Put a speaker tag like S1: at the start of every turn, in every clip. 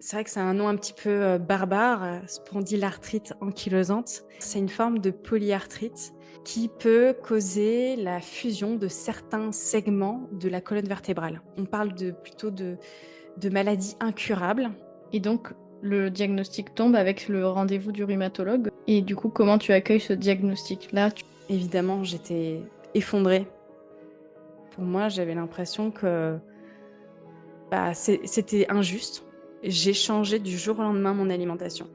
S1: C'est vrai que c'est un nom un petit peu, barbare, spondylarthrite ankylosante. C'est une forme de polyarthrite qui peut causer la fusion de certains segments de la colonne vertébrale. On parle plutôt de maladies incurables.
S2: Et donc, le diagnostic tombe avec le rendez-vous du rhumatologue. Et du coup, comment tu accueilles ce diagnostic-là?
S1: Évidemment, j'étais effondrée. Pour moi, j'avais l'impression que, c'était injuste. J'ai changé du jour au lendemain mon alimentation.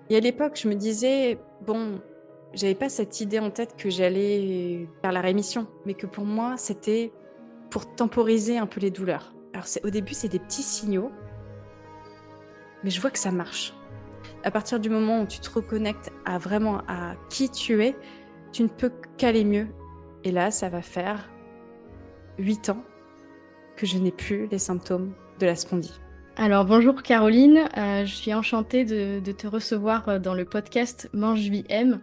S1: Et à l'époque, je me disais: «Bon», j'avais pas cette idée en tête que j'allais vers la rémission, mais que pour moi, c'était pour temporiser un peu les douleurs. Alors au début, c'est des petits signaux, mais je vois que ça marche. À partir du moment où tu te reconnectes à qui tu es, tu ne peux qu'aller mieux. Et là, ça va faire 8 ans que je n'ai plus les symptômes de la spondie.
S2: Alors, bonjour Caroline, je suis enchantée de te recevoir dans le podcast Mange, Vie, Aime.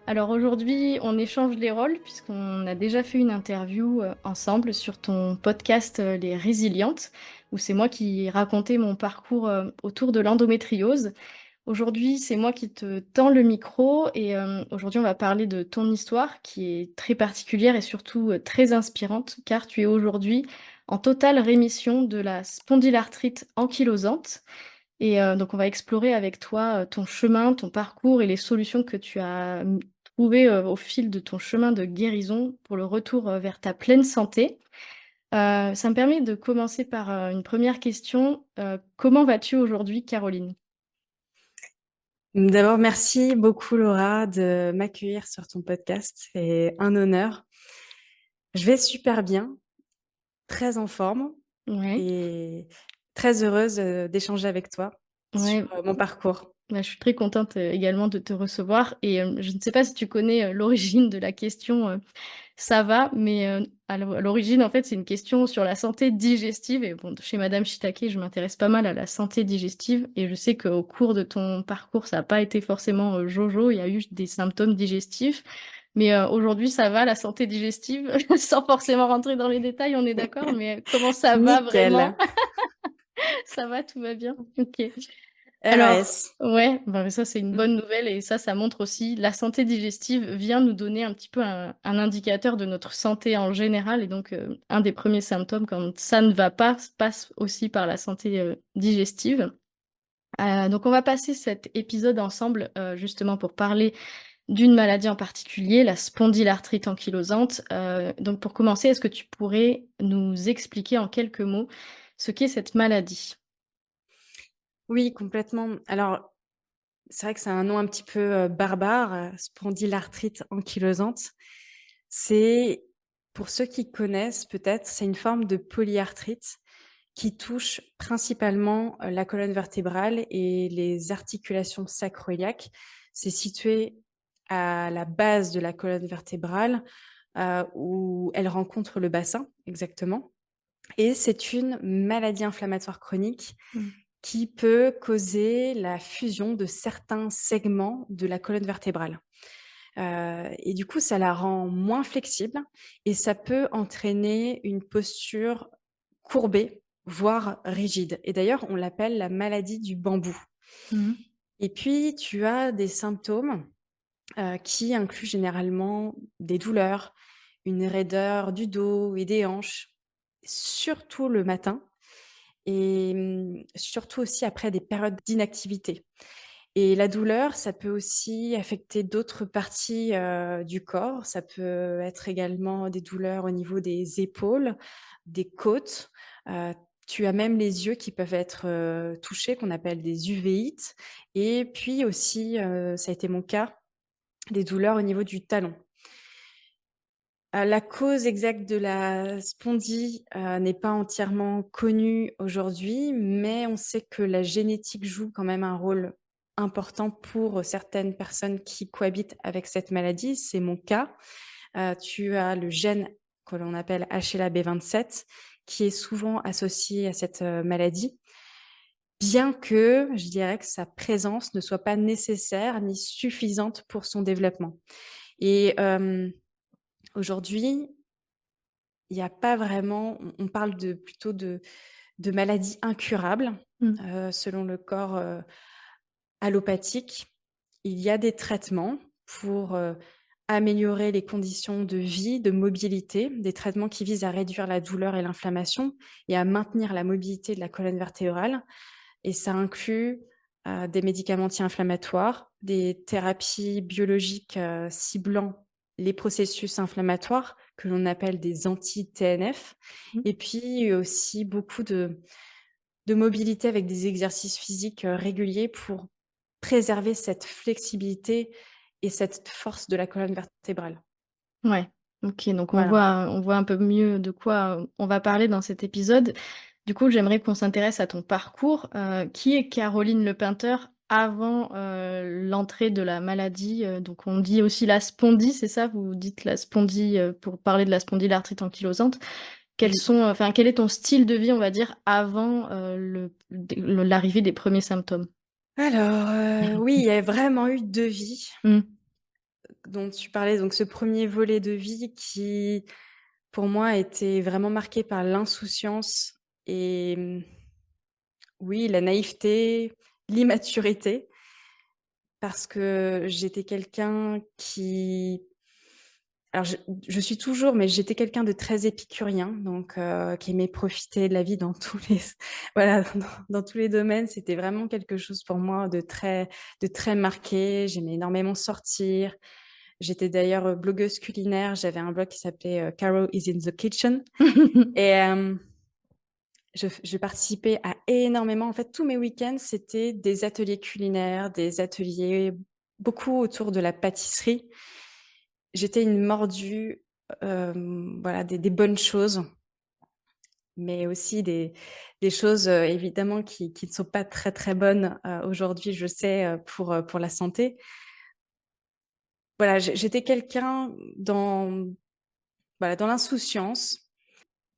S2: Alors aujourd'hui, on échange les rôles puisqu'on a déjà fait une interview ensemble sur ton podcast Les Résilientes, où c'est moi qui racontais mon parcours autour de l'endométriose. Aujourd'hui, c'est moi qui te tends le micro et aujourd'hui, on va parler de ton histoire qui est très particulière et surtout très inspirante car tu es aujourd'hui en totale rémission de la spondylarthrite ankylosante. Et donc, on va explorer avec toi ton chemin, ton parcours et les solutions que tu as trouvées au fil de ton chemin de guérison pour le retour vers ta pleine santé. Ça me permet de commencer par une première question. Comment vas-tu aujourd'hui, Caroline?
S1: D'abord, merci beaucoup Laura de m'accueillir sur ton podcast. C'est un honneur. Je vais super bien, très en forme
S2: Ouais,
S1: et très heureuse, d'échanger avec toi sur,
S2: ouais.
S1: mon parcours.
S2: Bah, je suis très contente, également de te recevoir et je ne sais pas si tu connais, l'origine de la question, ça va? Mais, à l'origine, en fait, c'est une question sur la santé digestive et bon, chez madame Shiitake, je m'intéresse pas mal à la santé digestive et je sais qu'au cours de ton parcours, ça a pas été forcément, jojo, il y a eu des symptômes digestifs. Mais, aujourd'hui, ça va la santé digestive? Sans forcément rentrer dans les détails, on est d'accord? Mais, comment ça va vraiment?
S1: Nickel,
S2: Ça va, tout va bien? OK. Alors,
S1: RAS.
S2: ouais, bah, ça, c'est une
S1: Mmh.
S2: bonne nouvelle et ça montre aussi la santé digestive vient nous donner un petit peu un indicateur de notre santé en général et donc un des premiers symptômes quand ça ne va pas passe aussi par la santé, digestive. Donc on va passer cet épisode ensemble, justement pour parler d'une maladie en particulier, la spondylarthrite ankylosante. Donc pour commencer, est-ce que tu pourrais nous expliquer en quelques mots ce qu'est cette maladie?
S1: Oui, complètement. Alors, c'est vrai que c'est un nom un petit peu, barbare, spondylarthrite ankylosante. C'est pour ceux qui connaissent peut-être, c'est une forme de polyarthrite qui touche principalement, la colonne vertébrale et les articulations sacro-iliaques. C'est situé à la base de la colonne vertébrale, où elle rencontre le bassin exactement, et c'est une maladie inflammatoire chronique
S2: Mmh.
S1: qui peut causer la fusion de certains segments de la colonne vertébrale. Et du coup, ça la rend moins flexible et ça peut entraîner une posture courbée, voire rigide. Et d'ailleurs, on l'appelle la maladie du bambou.
S2: Mmh.
S1: Et puis, tu as des symptômes, qui incluent généralement des douleurs, une raideur du dos et des hanches, surtout le matin et surtout aussi après des périodes d'inactivité. Et la douleur, ça peut aussi affecter d'autres parties, du corps. Ça peut être également des douleurs au niveau des épaules, des côtes. Heu, Tu as même les yeux qui peuvent être, touchés, qu'on appelle des uvéites, et puis aussi, ça a été mon cas, des douleurs au niveau du talon. La cause exacte de la spondie, n'est pas entièrement connue aujourd'hui, mais on sait que la génétique joue quand même un rôle important pour certaines personnes qui cohabitent avec cette maladie. C'est mon cas. Tu as le gène que l'on appelle HLA-B27 qui est souvent associé à cette, maladie, bien que je dirais que sa présence ne soit pas nécessaire ni suffisante pour son développement. Et aujourd'hui, il y a pas vraiment, on parle de plutôt de de maladies incurables,
S2: Mmh.
S1: selon le corps, allopathique. Il y a des traitements pour, améliorer les conditions de vie, de mobilité, des traitements qui visent à réduire la douleur et l'inflammation et à maintenir la mobilité de la colonne vertébrale et ça inclut, des médicaments anti-inflammatoires, des thérapies biologiques, ciblant les processus inflammatoires que l'on appelle des anti-TNF
S2: Mmh.
S1: et puis aussi beaucoup de mobilité avec des exercices physiques, réguliers pour préserver cette flexibilité et cette force de la colonne vertébrale.
S2: Ouais. OK, donc
S1: Voilà.
S2: on voit un peu mieux de quoi, on va parler dans cet épisode. Du coup, j'aimerais qu'on s'intéresse à ton parcours. Qui est Caroline Lepeinteur avant, l'entrée de la maladie? Donc on dit aussi la spondie, c'est ça? Vous dites la spondie, pour parler de la spondylarthrite ankylosante. Quels
S1: Oui.
S2: sont, enfin, quel est ton style de vie, on va dire, avant, l'arrivée des premiers symptômes?
S1: Alors, oui, il y a vraiment eu 2 vies
S2: Mmh.
S1: dont tu parlais, donc ce premier volet de vie qui, pour moi, était vraiment marqué par l'insouciance et oui, la naïveté, l'immaturité parce que j'étais quelqu'un qui alors je suis toujours, mais j'étais quelqu'un de très épicurien, donc qui aimait profiter de la vie dans tous les voilà, dans tous les domaines. C'était vraiment quelque chose pour moi de très marqué. J'aimais énormément sortir. J'étais d'ailleurs, blogueuse culinaire. J'avais un blog qui s'appelait, Caro is in the kitchen et je participais à énormément en fait, tous mes week-ends, c'était des ateliers culinaires, des ateliers beaucoup autour de la pâtisserie. J'étais une mordue, voilà, des bonnes choses, mais aussi des choses, évidemment qui ne sont pas très, très bonnes, aujourd'hui, je sais, pour la santé. Voilà, j'étais quelqu'un dans voilà, dans l'insouciance,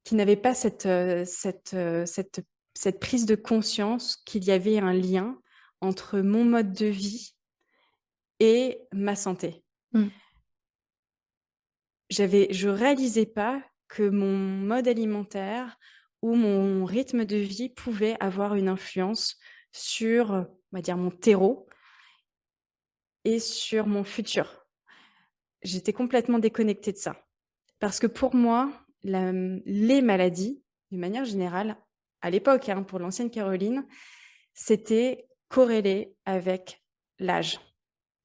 S1: qui n'avait pas cette prise de conscience qu'il y avait un lien entre mon mode de vie et ma santé.
S2: Mmh.
S1: Je réalisais pas que mon mode alimentaire ou mon rythme de vie pouvait avoir une influence sur, on va dire mon terreau et sur mon futur. J'étais complètement déconnectée de ça. Parce que pour moi, les maladies, d'une manière générale, à l'époque, hein, pour l'ancienne Caroline, c'était corrélé avec l'âge.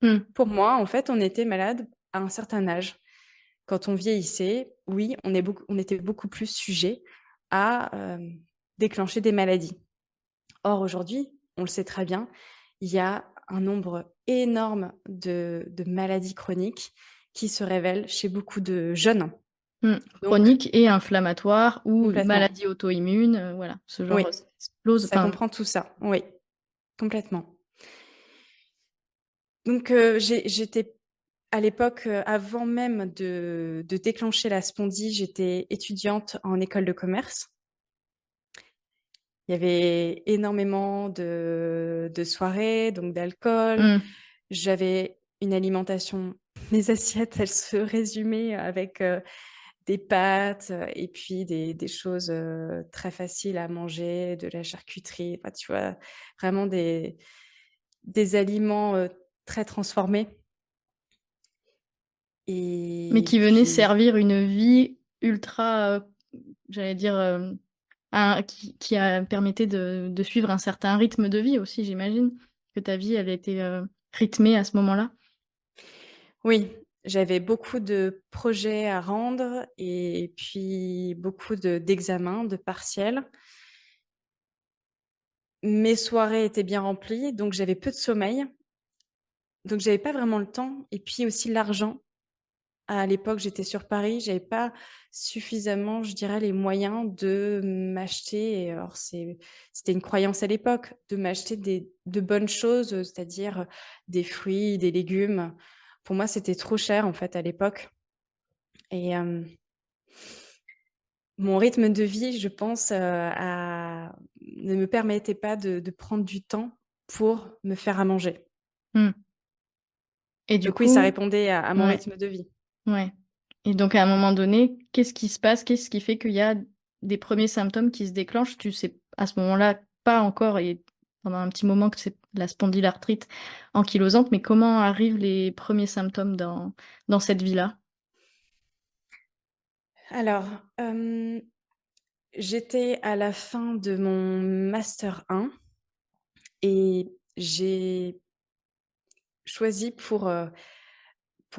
S2: Mmh.
S1: Pour moi, en fait, on était malade à un certain âge. Quand on vieillissait, oui, on était beaucoup plus sujet à, déclencher des maladies. Or aujourd'hui, on le sait très bien, il y a un nombre énorme de maladies chroniques qui se révèlent chez beaucoup de jeunes.
S2: Mmh.
S1: Donc
S2: Chronique et inflammatoire ou
S1: complètement,
S2: maladie auto-immune, voilà, ce
S1: oui,
S2: genre, ça explose,
S1: ça
S2: enfin.
S1: comprend tout ça, oui, complètement. Donc j'étais à l'époque, avant même de déclencher la spondie, j'étais étudiante en école de commerce. Il y avait énormément de soirées, donc d'alcool.
S2: Mmh.
S1: J'avais une alimentation mes assiettes, elles se résumaient avec, des pâtes, et puis des choses, très faciles à manger, de la charcuterie, enfin, tu vois? Vraiment des aliments, très transformés
S2: Mais
S1: et
S2: qui venait
S1: puis
S2: servir une vie ultra, j'allais dire, permettait de suivre un certain rythme de vie aussi, j'imagine? Que ta vie, elle était, rythmée à ce moment-là?
S1: oui, j'avais beaucoup de projets à rendre et puis beaucoup d'examens, de partiels. Mes soirées étaient bien remplies, donc j'avais peu de sommeil, donc j'avais pas vraiment le temps et puis aussi l'argent. À l'époque, j'étais sur Paris, j'avais pas suffisamment, je dirais, les moyens de m'acheter et alors c'était une croyance à l'époque, de m'acheter des de bonnes choses, c'est-à-dire, des fruits, des légumes. Pour moi, c'était trop cher, en fait, à l'époque et mon rythme de vie, je pense, ne me permettait pas de prendre du temps pour me faire à manger.
S2: Mmh. Et du
S1: Donc oui, ça
S2: coup,
S1: répondait à mon
S2: ouais,
S1: rythme de vie.
S2: ouais. Et donc à un moment donné, qu'est-ce qui se passe? Qu'est-ce qui fait qu'il y a des premiers symptômes qui se déclenchent? Tu sais à ce moment-là, pas encore et pendant un petit moment que c'est la spondylarthrite ankylosante, mais comment arrivent les premiers symptômes dans cette vie-là?
S1: Alors, j'étais à la fin de mon master 1 et j'ai choisi pour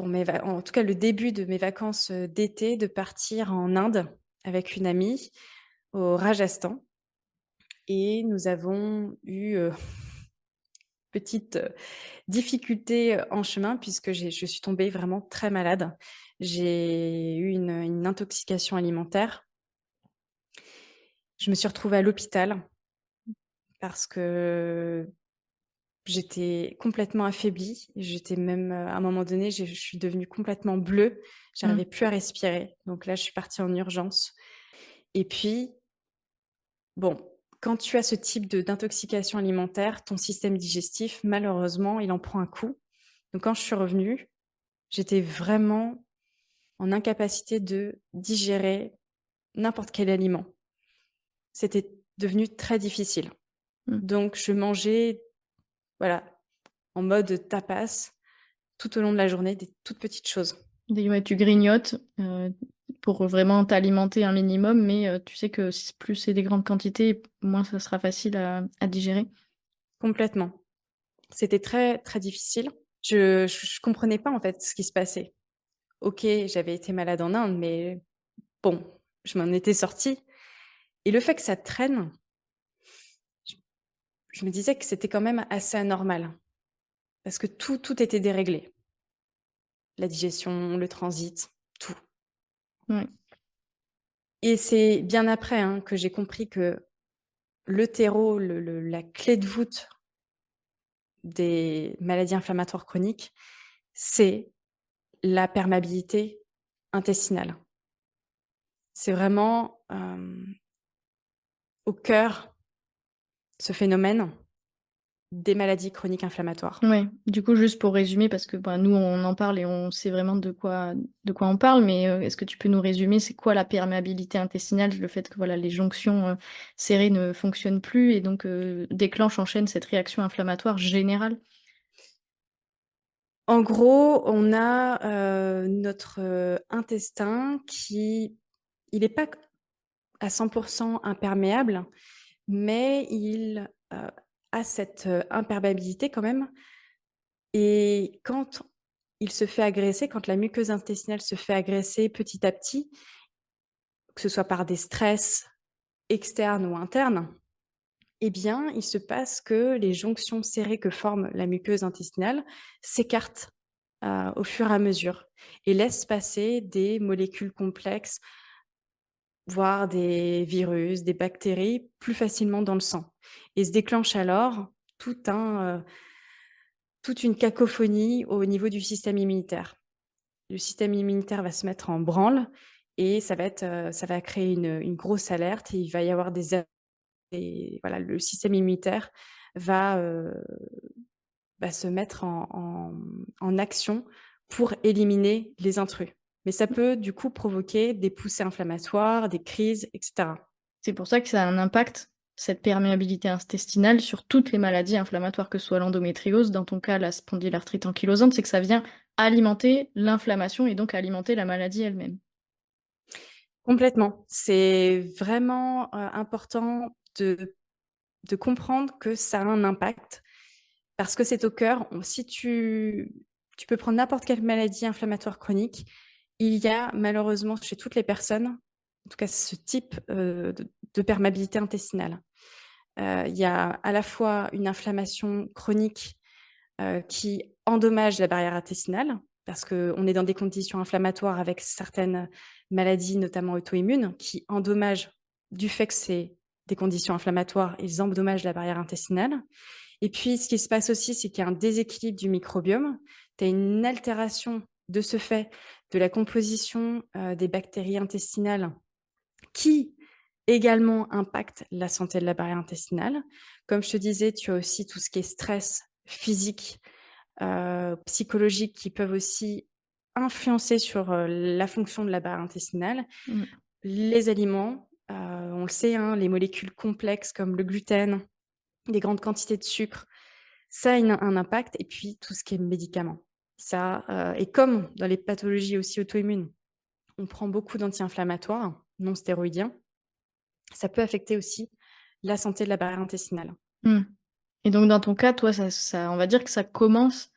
S1: mes va en tout cas le début de mes vacances, d'été, de partir en Inde avec une amie au Rajasthan et nous avons eu, petite, difficulté, en chemin puisque je suis tombée vraiment très malade. J'ai eu une intoxication alimentaire. Je me suis retrouvée à l'hôpital parce que j'étais complètement affaiblie. J'étais même, à un moment donné, je suis devenue complètement bleue.
S2: Mmh,
S1: J'arrivais plus à respirer. Donc là, je suis partie en urgence et puis, bon, quand tu as ce type d'intoxication alimentaire, ton système digestif, malheureusement, il en prend un coup. Donc quand je suis revenue, j'étais vraiment en incapacité de digérer n'importe quel aliment. C'était devenu très difficile.
S2: mmh.
S1: Donc je mangeais, voilà, en mode tapas tout au long de la journée, des toutes petites choses.
S2: Ouais, tu grignotes, pour vraiment t'alimenter un minimum, mais tu sais que s plus c'est des grandes quantités, moins ça sera facile à digérer.
S1: Complètement. C'était très, très difficile. Je comprenais pas, en fait, ce qui se passait. OK, j'avais été malade en Inde, mais bon, je m'en étais sortie et le fait que ça traîne, je je me disais que c'était quand même assez anormal parce que tout était déréglé. La digestion, le transit, tout
S2: Ouais,
S1: et c'est bien après, hein, que j'ai compris que le terreau, le la clé de voûte des maladies inflammatoires chroniques, c'est la perméabilité intestinale. C'est vraiment, au cœur, ce phénomène des maladies chroniques inflammatoires.
S2: ouais. Du coup, juste pour résumer, parce que, bah, nous, on en parle et on sait vraiment de quoi on parle, mais est-ce que tu peux nous résumer, c'est quoi la perméabilité intestinale? Le fait que, voilà, les jonctions, serrées ne fonctionnent plus et donc déclenchent, enchaînent cette réaction inflammatoire générale?
S1: En gros, on a, notre, intestin qui il est pas q à 100 imperméable, mais il, a cette, imperméabilité quand même et quand il se fait agresser, quand la muqueuse intestinale se fait agresser petit à petit, que ce soit par des stress externes ou internes, eh bien, il se passe que les jonctions serrées que forme la muqueuse intestinale s'écartent, au fur et à mesure et laissent passer des molécules complexes, voire des virus, des bactéries plus facilement dans le sang et se déclenche alors tout un, toute une cacophonie au niveau du système immunitaire. Le système immunitaire va se mettre en branle et ça va créer une grosse alerte et il va y avoir et voilà, le système immunitaire va, se mettre en action pour éliminer les intrus. Mais ça peut du coup provoquer des poussées inflammatoires, des crises et cetera.
S2: C'est pour ça que ça a un impact, cette perméabilité intestinale, sur toutes les maladies inflammatoires, que ce soit l'endométriose, dans ton cas la spondylarthrite ankylosante, c'est que ça vient alimenter l'inflammation et donc alimenter la maladie elle-même.
S1: Complètement. C'est vraiment, important de comprendre que ça a un impact parce que c'est au cœur. Si tu peux prendre n'importe quelle maladie inflammatoire chronique, il y a malheureusement chez toutes les personnes, en tout cas ce type, de perméabilité intestinale. Il y a à la fois une inflammation chronique, qui endommage la barrière intestinale, parce qu'on est dans des conditions inflammatoires avec certaines maladies, notamment auto-immunes, qui endommagent du fait que c'est des conditions inflammatoires, ils endommagent la barrière intestinale. Et puis, ce qui se passe aussi, c'est qu'il y a un déséquilibre du microbiome. Tu as une altération de ce fait de la composition, des bactéries intestinales qui également impactent la santé de la barrière intestinale. Comme je te disais, tu as aussi tout ce qui est stress physique, psychologiques qui peuvent aussi influencer sur, la fonction de la barrière intestinale.
S2: Mmh.
S1: Les aliments, On le sait, hein, les molécules complexes comme le gluten, les grandes quantités de sucre, ça a une un impact et puis tout ce qui est médicaments. Ça, et comme dans les pathologies aussi auto-immunes, on prend beaucoup d'anti-inflammatoires non stéroïdiens, ça peut affecter aussi la santé de la barrière intestinale.
S2: Mmh. Et donc dans ton cas, toi, ça on va dire que ça commence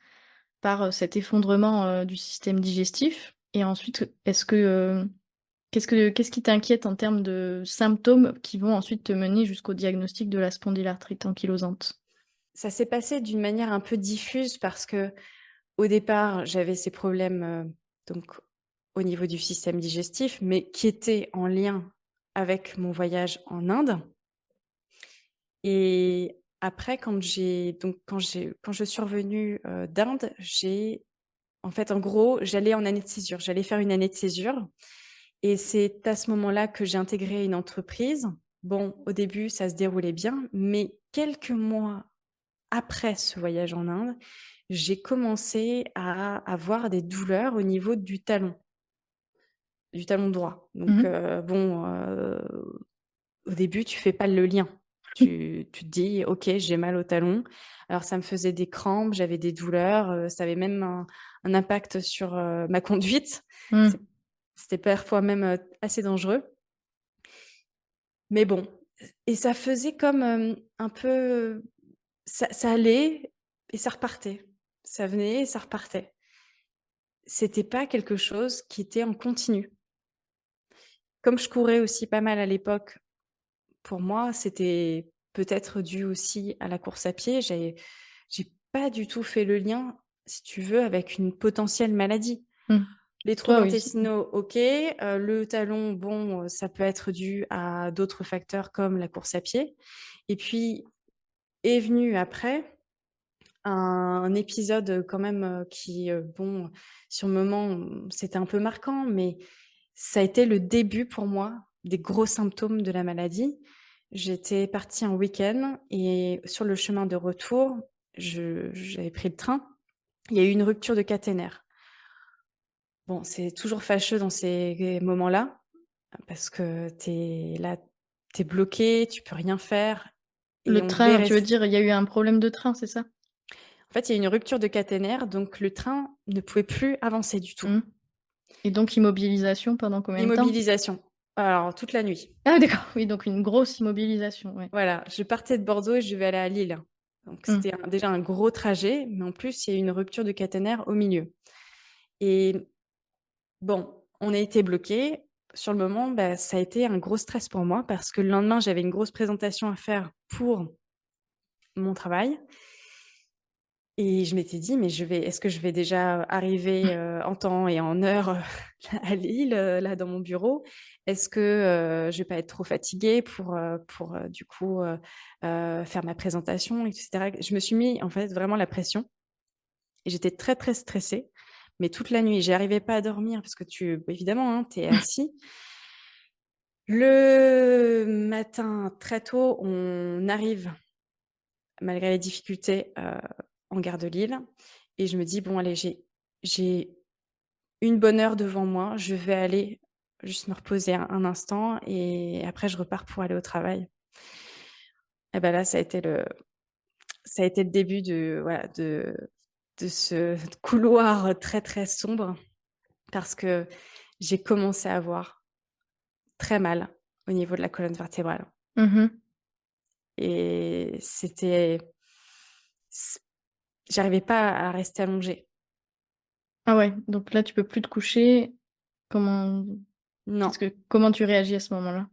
S2: par, cet effondrement, du système digestif et ensuite, qu'est-ce qui t'inquiète en termes de symptômes qui vont ensuite te mener jusqu'au diagnostic de la spondylarthrite ankylosante?
S1: Ça s'est passé d'une manière un peu diffuse parce que au départ, j'avais ces problèmes, donc au niveau du système digestif, mais qui étaient en lien avec mon voyage en Inde. Et après quand je suis revenue, d'Inde, en fait, en gros, j'allais en année de césure. J'allais faire une année de césure et c'est à ce moment-là que j'ai intégré une entreprise. Bon, au début, ça se déroulait bien, mais quelques mois après ce voyage en Inde, j'ai commencé à avoir des douleurs au niveau du talon droit. Donc
S2: Mmh.
S1: bon, au début, tu fais pas le lien.
S2: Oui.
S1: Tu te dis: «OK, j'ai mal au talon». Alors ça me faisait des crampes, j'avais des douleurs, ça avait même un impact sur, ma conduite.
S2: Mmh.
S1: C'est C'était parfois même, assez dangereux. Mais bon, et ça faisait comme, un peu, ça allait et ça repartait. Ça venait et ça repartait. C'était pas quelque chose qui était en continu. Comme je courais aussi pas mal à l'époque, pour moi, c'était peut-être dû aussi à la course à pied. J'ai pas du tout fait le lien, si tu veux, avec une potentielle maladie.
S2: Mmh.
S1: Les
S2: Toi,
S1: troubles
S2: oui,
S1: intestinaux, OK, le talon, bon, ça peut être dû à d'autres facteurs comme la course à pied. Et puis est venu après un épisode, quand même, qui, bon, sur le moment, c'était un peu marquant, mais ça a été le début pour moi des gros symptômes de la maladie. J'étais partie en week-end et sur le chemin de retour, j'avais pris le train. Il y a eu une rupture de caténaire. Bon, c'est toujours fâcheux dans ces moments-là, parce que tu es là, tu es bloqué, tu peux rien faire et
S2: le
S1: on devait
S2: train, tu veux
S1: rester.
S2: dire, il y a eu un problème de train, c'est ça?
S1: En fait, il y a eu une rupture de caténaire, donc le train ne pouvait plus avancer du tout.
S2: Mmh. Et donc immobilisation pendant combien de temps?
S1: Immobilisation. Alors toute la nuit.
S2: Ah d'accord, oui, donc une grosse immobilisation, ouais.
S1: Voilà, je partais de Bordeaux et je devais aller à Lille. Donc
S2: Mmh.
S1: c'était déjà un gros trajet, mais en plus, il y a eu une rupture de caténaire au milieu. Et bon, on a été bloqués. Sur le moment, bah, ça a été un gros stress pour moi parce que le lendemain, j'avais une grosse présentation à faire pour mon travail. Et je m'étais dit: «Mais est-ce que je vais déjà arriver, en temps et en heure, à Lille, là, dans mon bureau? Est-ce que, je vais pas être trop fatiguée pour, du coup, faire ma présentation?» et cetera. Je me suis mis, en fait, vraiment la pression et j'étais très, très stressée, mais toute la nuit. J'arrivais pas à dormir parce que évidemment, hein, tu es assis. Le matin, très tôt, on arrive, malgré les difficultés, en gare de Lille et je me dis: «Bon allez, j'ai une bonne heure devant moi, je vais aller juste me reposer un instant et après je repars pour aller au travail». Et bah, là, ça a été le début de voilà, de ce couloir très, très sombre parce que j'ai commencé à avoir très mal au niveau de la colonne vertébrale
S2: Mmh mh.
S1: et c j'arrivais pas à rester allongée.
S2: Ah ouais, donc là, tu peux plus te coucher. Comment
S1: Non.
S2: comment tu réagis à ce moment-là?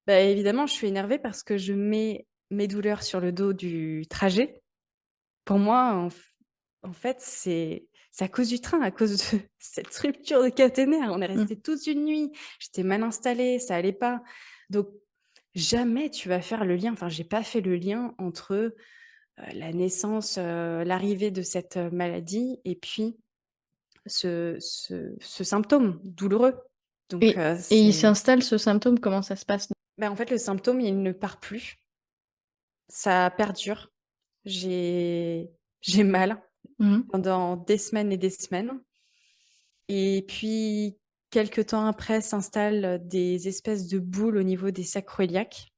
S1: Bah, évidemment, je suis énervée parce que je mets mes douleurs sur le dos du trajet. Pour moi, en fait, c'est à cause du train, à cause de cette rupture de caténaire. On est
S2: Mmh.
S1: resté toute une nuit, j'étais mal installée, ça allait pas. Donc jamais tu vas faire le lien, enfin, j'ai pas fait le lien entre, la naissance, l'arrivée de cette, maladie et puis ce symptôme douloureux. Donc
S2: Et il
S1: c'est
S2: s'installe ce symptôme, comment ça se passe?
S1: bah, en fait, le symptôme, il ne part plus. Ça perdure. J'ai j'ai mal
S2: Mmh mh.
S1: pendant des semaines et des semaines et puis Quelque temps après s'installent des espèces de boules au niveau des sacroiliacs.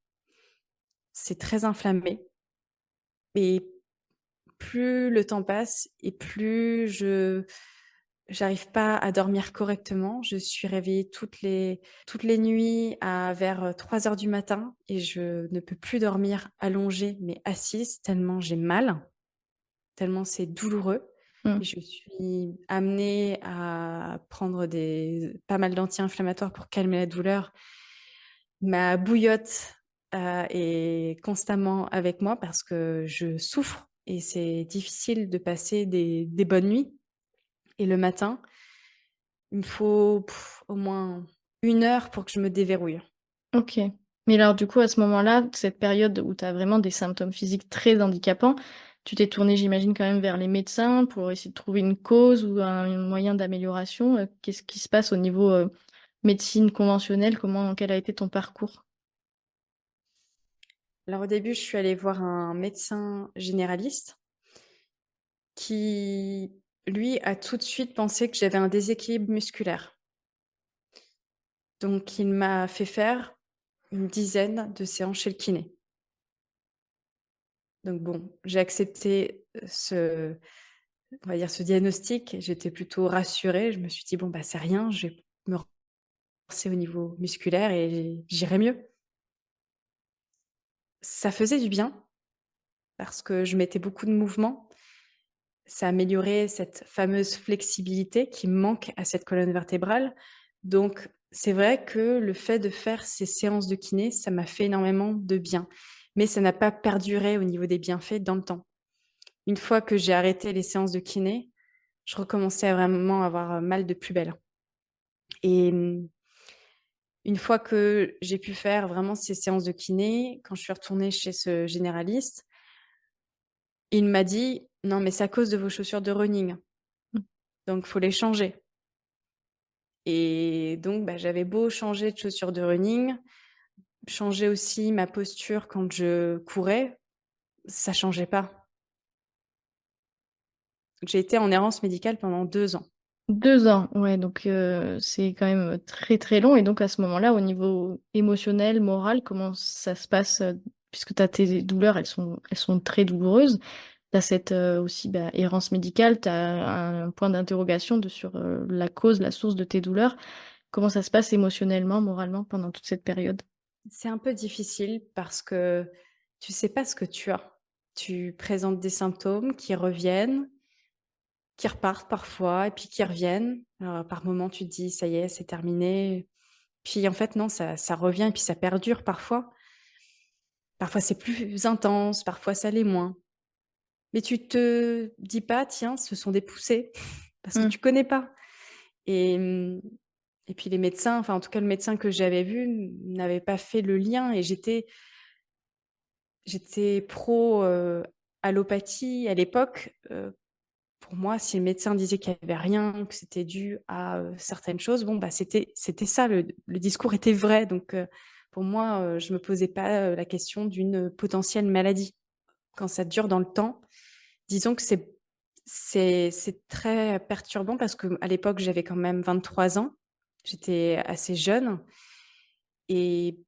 S1: C'est très inflammé et plus le temps passe et plus j'arrive pas à dormir correctement. Je suis réveillée toutes les nuits à vers 3 heures du matin et je ne peux plus dormir allongée, mais assise tellement j'ai mal, tellement c'est douloureux
S2: Mmh.
S1: et je suis amenée à prendre des pas mal d'anti-inflammatoires pour calmer la douleur. Ma bouillotte, est constamment avec moi parce que je souffre et c'est difficile de passer des bonnes nuits et le matin, il me faut au moins 1 heure pour que je me déverrouille.
S2: OK. Mais alors du coup, à ce moment-là, cette période où tu as vraiment des symptômes physiques très handicapants, tu t'es tournée, j'imagine, quand même vers les médecins pour essayer de trouver une cause ou un moyen d'amélioration? Qu'est-ce qui se passe au niveau, médecine conventionnelle? Quel a été ton parcours?
S1: Alors au début, je suis allée voir un médecin généraliste qui, lui, a tout de suite pensé que j'avais un déséquilibre musculaire. Donc il m'a fait faire une dizaine de séances chez le kiné. Donc bon, j'ai accepté, on va dire ce diagnostic. J'étais plutôt rassurée. Je me suis dit: «Bon, bah, c'est rien, je vais me renforcer au niveau musculaire et j'irai mieux». Ça faisait du bien parce que je mettais beaucoup de mouvement. Ça améliorait cette fameuse flexibilité qui manque à cette colonne vertébrale. Donc c'est vrai que le fait de faire ces séances de kiné, ça m'a fait énormément de bien. Mais ça n'a pas perduré au niveau des bienfaits dans le temps. Une fois que j'ai arrêté les séances de kiné, je recommençais à vraiment avoir, mal de plus belle et une fois que j'ai pu faire vraiment ces séances de kiné, quand je suis retournée chez ce généraliste, il m'a dit: «Non, mais c'est à cause de vos chaussures de running,
S2: Mmh.
S1: donc faut les changer». Et donc, bah, j'avais beau changer de chaussures de running, changer aussi ma posture quand je courais, ça changeait pas. J'ai été en errance médicale pendant 2 ans.
S2: 2 ans, ouais, donc c'est quand même, très, très long et donc à ce moment-là, au niveau émotionnel, moral, comment ça se passe, puisque tu as tes douleurs, elles sont très douloureuses. Tu as cette, aussi, bah, errance médicale, tu as un point d'interrogation sur, la cause, la source de tes douleurs. Comment ça se passe émotionnellement, moralement pendant toute cette période?
S1: C'est un peu difficile parce que tu sais pas ce que tu as. Tu présentes des symptômes qui reviennent, qui repartent parfois et puis qui reviennent. Par moments, tu te dis: «Ça y est, c'est terminé». Puis en fait non, ça revient et puis ça perdure parfois. Parfois c'est plus intense, parfois ça l'est moins. Mais tu te dis pas: «Tiens, ce sont des poussées», parce que
S2: Mmh.
S1: tu connais pas et et puis les médecins, enfin en tout cas le médecin que j'avais vu n'avait pas fait le lien et j'étais pro, allopathie à l'époque. Pour moi, si le médecin disait qu'il y avait rien, que c'était dû à, certaines choses, bon, bah, c'était ça, le discours était vrai donc pour moi, je me posais pas, la question d'une potentielle maladie. Quand ça dure dans le temps, disons que c'est très perturbant parce qu'à l'époque, j'avais quand même 23 ans. J'étais assez jeune et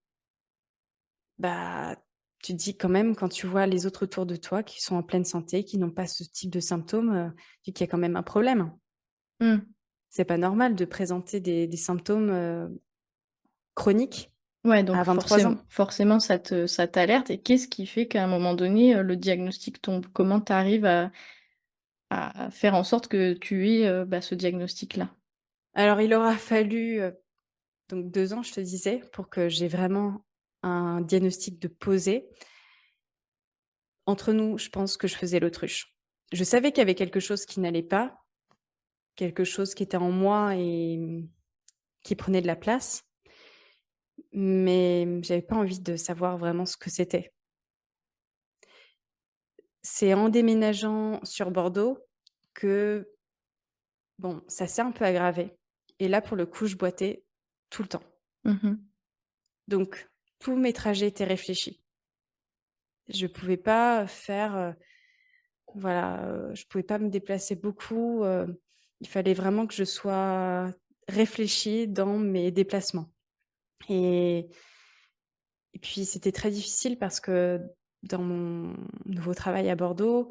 S1: bah, tu te dis quand même quand tu vois les autres autour de toi qui sont en pleine santé, qui n'ont pas ce type de symptômes, tu dis qu'il y a quand même un problème.
S2: Mmh.
S1: C'est pas normal de présenter des symptômes, chroniques
S2: Ouais,
S1: à
S2: donc
S1: 23 ans.
S2: forcément ça t'alerte et qu'est-ce qui fait qu'à un moment donné, le diagnostic tombe? Comment tu arrives à faire en sorte que tu aies, bah, ce diagnostic-là?
S1: Alors il aura fallu, donc 2 ans, je te disais, pour que j'ai vraiment un diagnostic de posé. Entre nous, je pense que je faisais l'autruche. Je savais qu'il y avait quelque chose qui n'allait pas, quelque chose qui était en moi et qui prenait de la place, mais j'avais pas envie de savoir vraiment ce que c'était. C'est en déménageant sur Bordeaux que, bon, ça s'est un peu aggravé et là, pour le coup, je boitais tout le temps.
S2: Mmh.
S1: Donc tous mes trajets étaient réfléchis. Je pouvais pas faire, voilà, je pouvais pas me déplacer beaucoup, il fallait vraiment que je sois réfléchi dans mes déplacements et et puis c'était très difficile parce que dans mon nouveau travail à Bordeaux,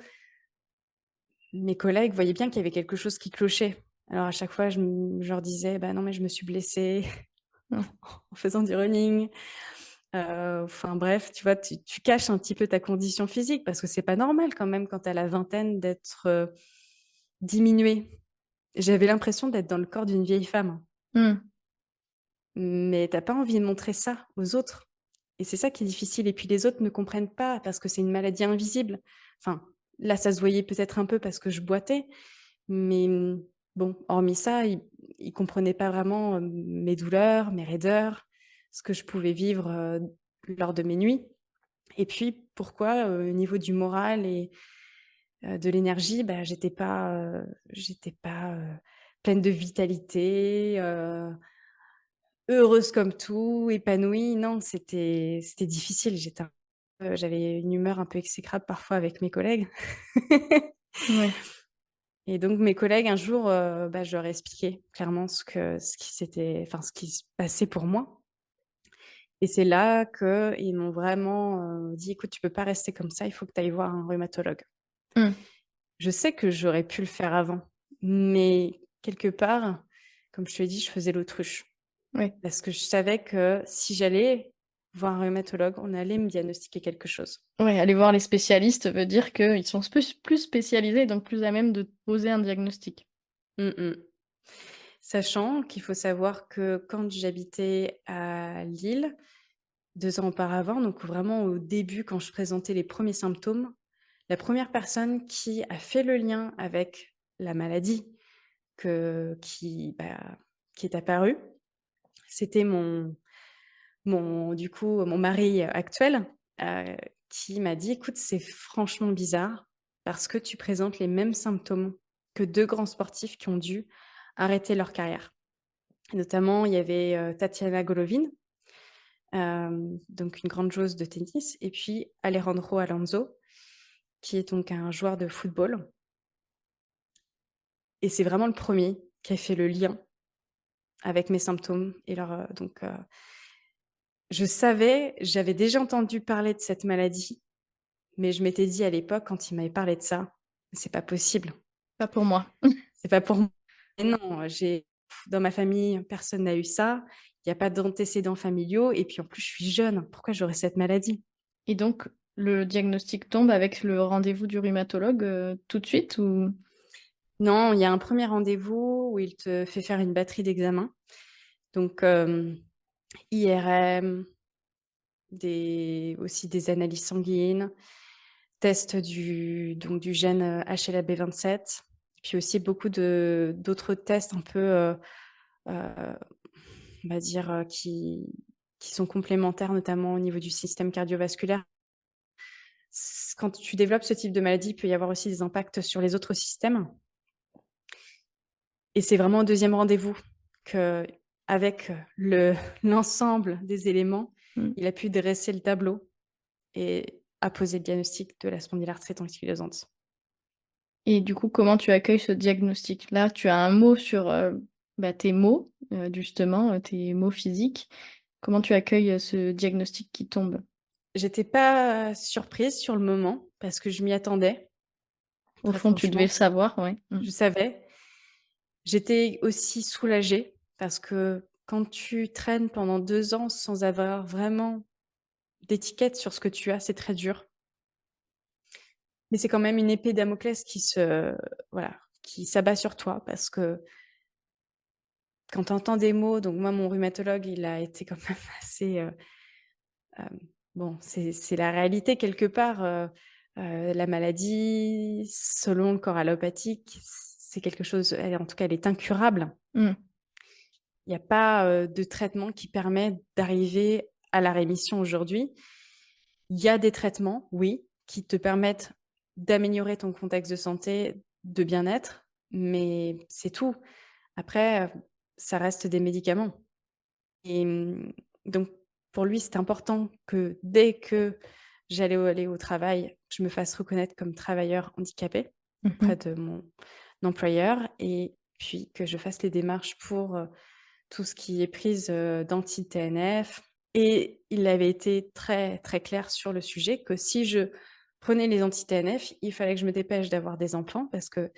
S1: mes collègues voyaient bien qu'il y avait quelque chose qui clochait. Alors à chaque fois, je leur disais: «Bah non, mais je me suis blessée
S2: Mmh.
S1: en faisant du running». Enfin bref, tu vois, tu caches un petit peu ta condition physique parce que c'est pas normal quand même quand tu as la vingtaine d'être, diminuée. J'avais l'impression d'être dans le corps d'une vieille femme,
S2: Mmh.
S1: mais tu as pas envie de montrer ça aux autres et c'est ça qui est difficile et puis les autres ne comprennent pas parce que c'est une maladie invisible. Enfin, là, ça se voyait peut-être un peu parce que je boitais, mais bon, hormis ça, ils comprenaient pas vraiment, mes douleurs, mes raideurs, ce que je pouvais vivre, lors de mes nuits. Et puis pourquoi, au niveau du moral et de l'énergie, bah, j'étais pas, pleine de vitalité, heureuse comme tout, épanouie. Non, c'était difficile. J'avais une humeur un peu exécrable parfois avec mes collègues.
S2: Ouais.
S1: Et donc mes collègues un jour, bah, je leur ai expliqué clairement ce qui se passait pour moi. Et c'est là qu'ils m'ont vraiment, dit: «Écoute, tu peux pas rester comme ça, il faut que tu ailles voir un rhumatologue».
S2: Mmh.
S1: Je sais que j'aurais pu le faire avant, mais quelque part, comme je te l'ai dit, je faisais l'autruche.
S2: Ouais.
S1: Parce que je savais que si j'allais voir un rhumatologue, on allait me diagnostiquer quelque chose.
S2: Ouais, aller voir les spécialistes veut dire qu'ils sont plus spécialisés, donc plus à même de te poser un diagnostic.
S1: Mmh mh. Sachant qu'il faut savoir que quand j'habitais à Lille, 2 ans auparavant, donc vraiment au début quand je présentais les premiers symptômes, la première personne qui a fait le lien avec la maladie que qui est apparue, c'était mon mari actuel, heu, qui m'a dit: «Écoute, c'est franchement bizarre parce que tu présentes les mêmes symptômes que 2 grands sportifs qui ont dû arrêter leur carrière». Notamment, il y avait, Tatiana Golovin, donc une grande joueuse de tennis et puis Alejandro Alonso, qui est donc un joueur de football et c'est vraiment le premier qui a fait le lien avec mes symptômes et j'avais déjà entendu parler de cette maladie. Mais je m'étais dit à l'époque, quand il m'avait parlé de ça: «C'est pas possible,
S2: Pas pour moi.
S1: c'est pas pour moi». Mais non, j'ai dans ma famille, personne n'a eu ça, il y a pas d'antécédents familiaux et puis en plus je suis jeune, pourquoi j'aurais cette maladie?
S2: Et donc le diagnostic tombe avec le rendez-vous du rhumatologue, tout de suite ou?
S1: Non, il y a un premier rendez-vous où il te fait faire une batterie d'examens, donc IRM, des analyses sanguines, test du gène, HLA-B27, puis aussi beaucoup de d'autres tests un peu, heu on va dire, qui sont complémentaires, notamment au niveau du système cardiovasculaire. Quand tu développes ce type de maladie, il peut y avoir aussi des impacts sur les autres systèmes et c'est vraiment au deuxième rendez-vous qu'avec, l'ensemble des éléments,
S2: Mmh.
S1: il a pu dresser le tableau et a posé le diagnostic de la spondylarthrite ankylosante.
S2: Et du coup, comment tu accueilles ce diagnostic? Là, tu as un mot sur, bah, tes maux, justement, tes maux physiques. Comment tu accueilles, ce diagnostic qui tombe?
S1: J'étais pas surprise sur le moment parce que je m'y attendais,
S2: Au
S1: très
S2: fond, tu devais le
S1: franchement.
S2: savoir, ouais. Mmh.
S1: Je savais. J'étais aussi soulagée parce que quand tu traînes pendant 2 ans sans avoir vraiment d'étiquette sur ce que tu as, c'est très dur. Mais c'est quand même une épée Damoclès voilà, qui s'abat sur toi parce que quand tu entends des mots donc moi, mon rhumatologue, il a été quand même assez, hem, bon, c'est la réalité quelque part, la maladie, selon le corps allopathique, c'est quelque chose en tout cas, elle est incurable.
S2: Mmh.
S1: Il y a pas, de traitement qui permet d'arriver à la rémission aujourd'hui. Il y a des traitements, oui, qui te permettent d'améliorer ton contexte de santé, de bien-être, mais c'est tout. Après, ça reste des médicaments et donc pour lui, c'était important que dès que j'allais aller au travail, je me fasse reconnaître comme travailleur handicapé
S2: Mmh
S1: auprès
S2: mh.
S1: de mon employeur et puis que je fasse les démarches pour, tout ce qui est prise, d'anti-TNF, et il avait été très, très clair sur le sujet que si je prenais les anti-TNF, il fallait que je me dépêche d'avoir des enfants parce que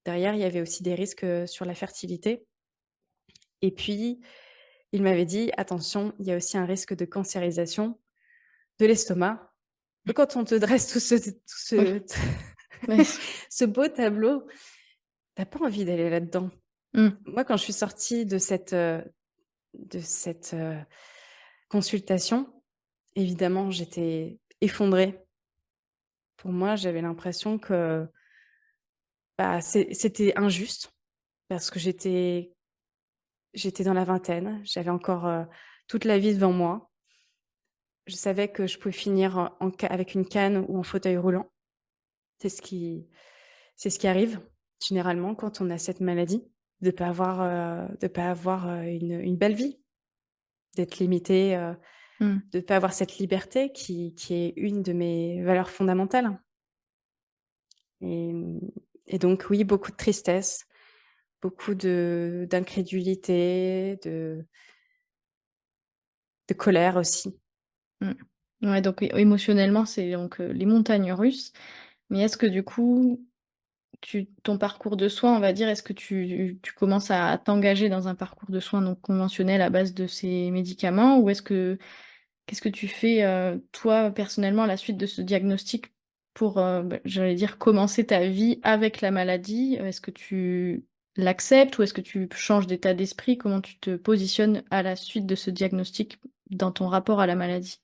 S1: derrière, il y avait aussi des risques, sur la fertilité, et puis il m'avait dit: «Attention, il y a aussi un risque de cancérisation de l'estomac». Donc quand on te dresse
S2: Oui, ouais.
S1: ce beau tableau, tu as pas envie d'aller là-dedans.
S2: Mmh.
S1: Moi, quand je suis sortie de cette consultation, évidemment, j'étais effondrée. Pour moi, j'avais l'impression que, bah, c'était injuste parce que j'étais dans la vingtaine, j'avais encore, toute la vie devant moi. Je savais que je pouvais finir en ca avec une canne ou en fauteuil roulant. C'est ce qui c'est ce qui arrive généralement quand on a cette maladie, de pas avoir une belle vie, d'être limité,
S2: Mmh.
S1: de pas avoir cette liberté qui est une de mes valeurs fondamentales, et et donc oui, beaucoup de tristesse, beaucoup d'incrédulité, de colère aussi.
S2: Mmh. Ouais, donc émotionnellement, c'est donc, les montagnes russes. Mais est-ce que du coup, ton parcours de soins, on va dire, est-ce que tu commences à t'engager dans un parcours de soins donc conventionnel à base de ces médicaments? Ou qu'est-ce que tu fais, toi, personnellement, à la suite de ce diagnostic pour, j'allais dire, commencer ta vie avec la maladie? Est-ce que tu l'acceptes ou est-ce que tu changes d'état d'esprit? Comment tu te positionnes à la suite de ce diagnostic dans ton rapport à la maladie?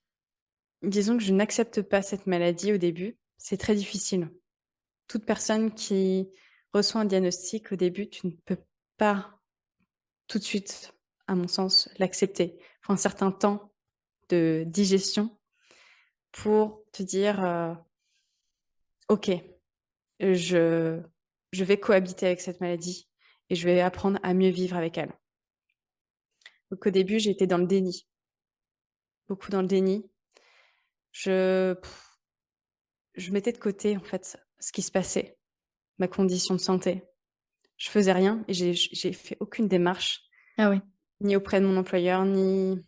S1: Disons que je n'accepte pas cette maladie au début, c'est très difficile. Toute personne qui reçoit un diagnostic au début, tu ne peux pas tout de suite, à mon sens, l'accepter. Il faut un certain temps de digestion pour te dire, «OK, je je vais cohabiter avec cette maladie et je vais apprendre à mieux vivre avec elle». Donc au début, j'étais dans le déni, beaucoup dans le déni. Je je mettais de côté, en fait, ce qui se passait, ma condition de santé. Je faisais rien et j'ai fait aucune démarche,
S2: Ah oui.
S1: ni auprès de mon employeur, ni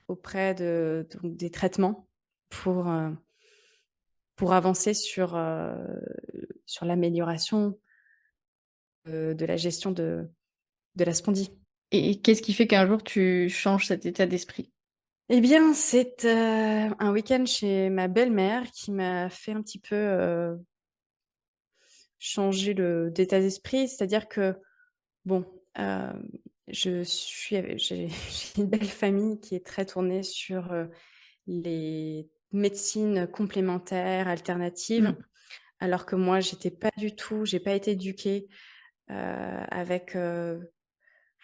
S1: auprès donc des traitements pour, heu, pour avancer sur l'amélioration, de la gestion de la spondie.
S2: Et qu'est-ce qui fait qu'un jour tu changes cet état d'esprit?
S1: Eh bien, c'est, un week-end chez ma belle-mère qui m'a fait un petit peu, changer d'état d'esprit. C'est-à-dire que, bon, je suis ave j'ai j'ai une belle famille qui est très tournée sur, les médecines complémentaires, alternatives,
S2: Mmh.
S1: alors que moi, j'étais pas du tout j'ai pas été éduquée, avec,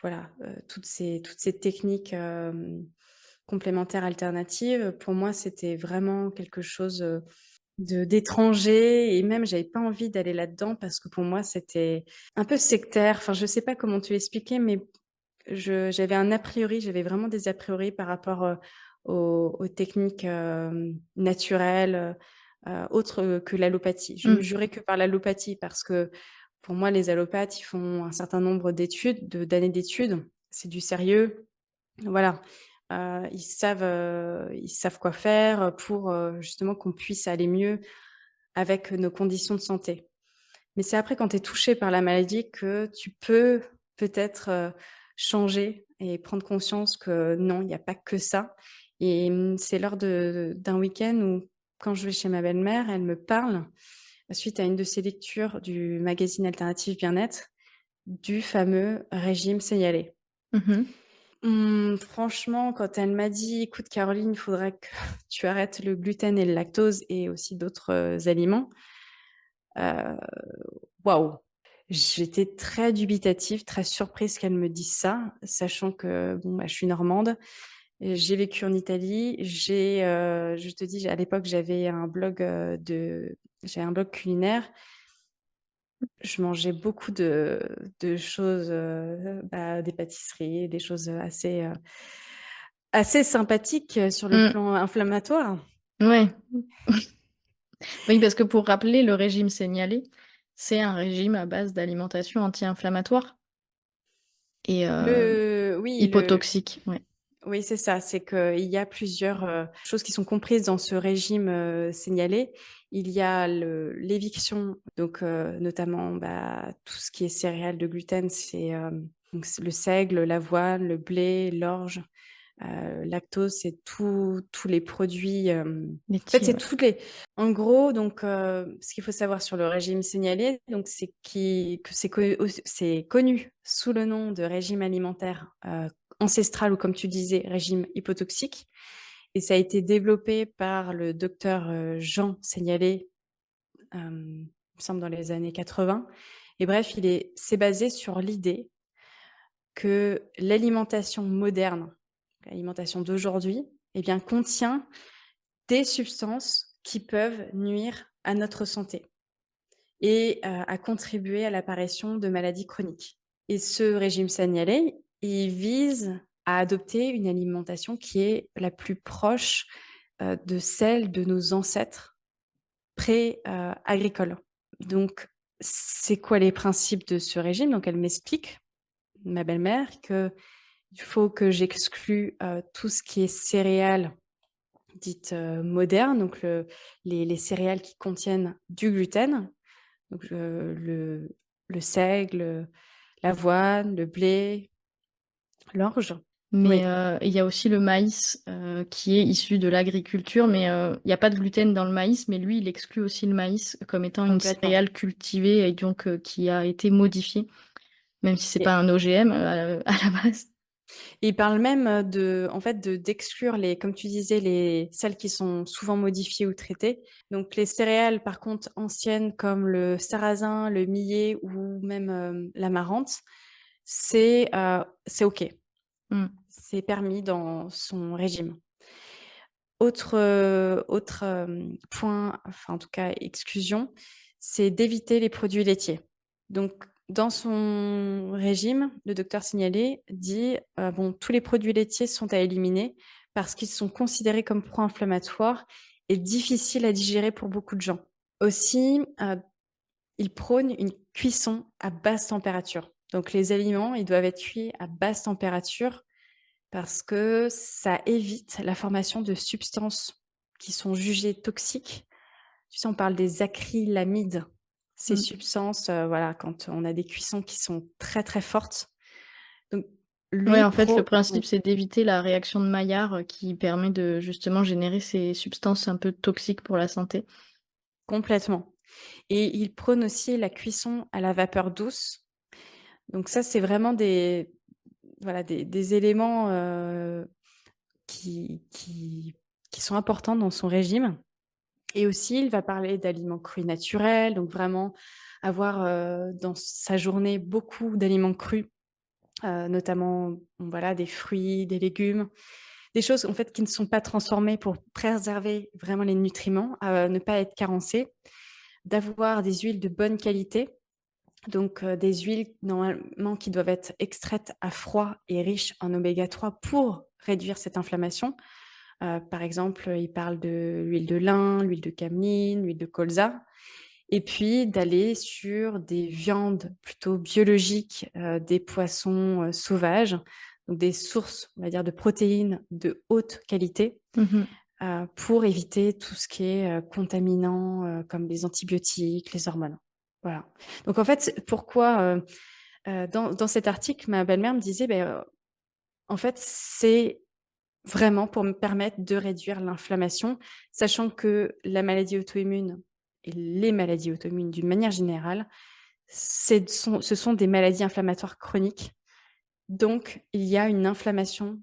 S1: voilà, toutes ces techniques, complémentaires alternatives. Pour moi, c'était vraiment quelque chose, d'étranger, et même j'avais pas envie d'aller là-dedans parce que pour moi, c'était un peu sectaire. Enfin, je sais pas comment te l'expliquer, mais j'avais un a priori, j'avais vraiment des a priori par rapport, aux techniques, naturelles, autres que l'allopathie. Je ne
S2: Mmh.
S1: jurais que par l'allopathie parce que pour moi, les allopathes, ils font un certain nombre d'années d'études. C'est du sérieux. Voilà, ils savent quoi faire, pour, justement qu'on puisse aller mieux avec nos conditions de santé. Mais c'est après quand tu es touché par la maladie que tu peux peut-être, changer et prendre conscience que non, il y a pas que ça, et c'est lors d'un week-end où quand je vais chez ma belle-mère, elle me parle, suite à une de ses lectures du magazine alternatif Bien-être, du fameux régime signalé.
S2: Mmh.
S1: Franchement, quand elle m'a dit: «Écoute Caroline, il faudrait que tu arrêtes le gluten et le lactose et aussi d'autres, aliments», heu, waouh! J'étais très dubitative, très surprise qu'elle me dise ça, sachant que bon, bah, je suis normande. J'ai vécu en Italie, je te dis, à l'époque, j'avais un blog culinaire. Je mangeais beaucoup de choses, bah, des pâtisseries, des choses, assez sympathiques, sur le
S2: Mmh.
S1: plan inflammatoire.
S2: Ouais. Oui, parce que pour rappeler le régime signalé, C'est un régime à base d'alimentation anti-inflammatoire et
S1: Oui,
S2: hypotoxique, ouais.
S1: oui, c'est ça, c'est qu'il y a plusieurs, choses qui sont comprises dans ce régime, signalé. Il y a l'éviction, donc notamment, bah, tout ce qui est céréales de gluten, c'est, donc c'est le seigle, l'avoine, le blé, l'orge. Lactose, c'est tous les produits, en fait,
S2: Laitier,
S1: c'est
S2: ouais.
S1: toutes les en gros, donc ce qu'il faut savoir sur le régime signalé, donc c'est que c'est connu sous le nom de régime alimentaire, ancestral ou comme tu disais, régime hypotoxique et ça a été développé par le docteur, Jean Seignalé, il me semble dans les années 80 et bref, c'est basé sur l'idée que l'alimentation moderne, l'alimentation d'aujourd'hui, eh bien, contient des substances qui peuvent nuire à notre santé et à contribuer à l'apparition de maladies chroniques. Et ce régime Signalé, il vise à adopter une alimentation qui est la plus proche, de celle de nos ancêtres agricoles. Donc, c'est quoi les principes de ce régime? Donc elle m'explique, ma belle-mère, qu'il faut que j'exclue, tout ce qui est céréales dites, modernes, donc les céréales qui contiennent du gluten, donc le seigle, l'avoine, le blé, l'orge.
S2: Mais
S1: Oui,
S2: il y a aussi le maïs, qui est issu de l'agriculture, mais il y a pas de gluten dans le maïs, mais lui, il exclut aussi le maïs comme étant une
S1: complètement
S2: céréale cultivée et donc qui a été modifiée, même si c'est
S1: et
S2: pas un OGM, à la base.
S1: il parle même, de en fait, d'exclure comme tu disais, celles qui sont souvent modifiées ou traitées. Donc les céréales, par contre, anciennes comme le sarrasin, le millet ou même, l'amarante, c'est OK.
S2: Mmh.
S1: C'est permis dans son régime. Autre, point, enfin, en tout cas, exclusion, c'est d'éviter les produits laitiers. Donc dans son régime, le docteur Signalé dit, bon, tous les produits laitiers sont à éliminer parce qu'ils sont considérés comme pro-inflammatoires et difficiles à digérer pour beaucoup de gens. Aussi, il prône une cuisson à basse température. Donc les aliments, ils doivent être cuits à basse température parce que ça évite la formation de substances qui sont jugées toxiques. Tu sais, on parle des acrylamides. Ces
S2: Mmh.
S1: substances, voilà, quand on a des cuissons qui sont très, très fortes. Donc
S2: Ouais,
S1: lui
S2: en fait, le
S1: oui,
S2: principe, c'est d'éviter la réaction de Maillard, qui permet de justement générer ces substances un peu toxiques pour la santé.
S1: complètement et il prône aussi la cuisson à la vapeur douce. Donc ça, c'est vraiment des éléments, qui qui qui sont importants dans son régime. Et aussi, il va parler d'aliments crus naturels, donc vraiment avoir, dans sa journée beaucoup d'aliments crus, notamment, voilà, des fruits, des légumes, des choses en fait qui ne sont pas transformées pour préserver vraiment les nutriments, ne pas être carencés, d'avoir des huiles de bonne qualité, donc des huiles normalement qui doivent être extraites à froid et riches en oméga 3 pour réduire cette inflammation. Par exemple, il parle de l'huile de lin, l'huile de cameline, l'huile de colza et puis d'aller sur des viandes plutôt biologiques, des poissons, sauvages, donc des sources, on va dire, de protéines de haute qualité,
S2: Mmh.
S1: pour éviter tout ce qui est, contaminants, comme les antibiotiques, les hormones. Voilà. Donc en fait, pourquoi, dans cet article, ma belle-mère me disait: «Beh, en fait, c'est vraiment pour me permettre de réduire l'inflammation, sachant que la maladie auto-immune et les maladies auto-immunes d'une manière générale, ce sont des maladies inflammatoires chroniques. Donc il y a une inflammation,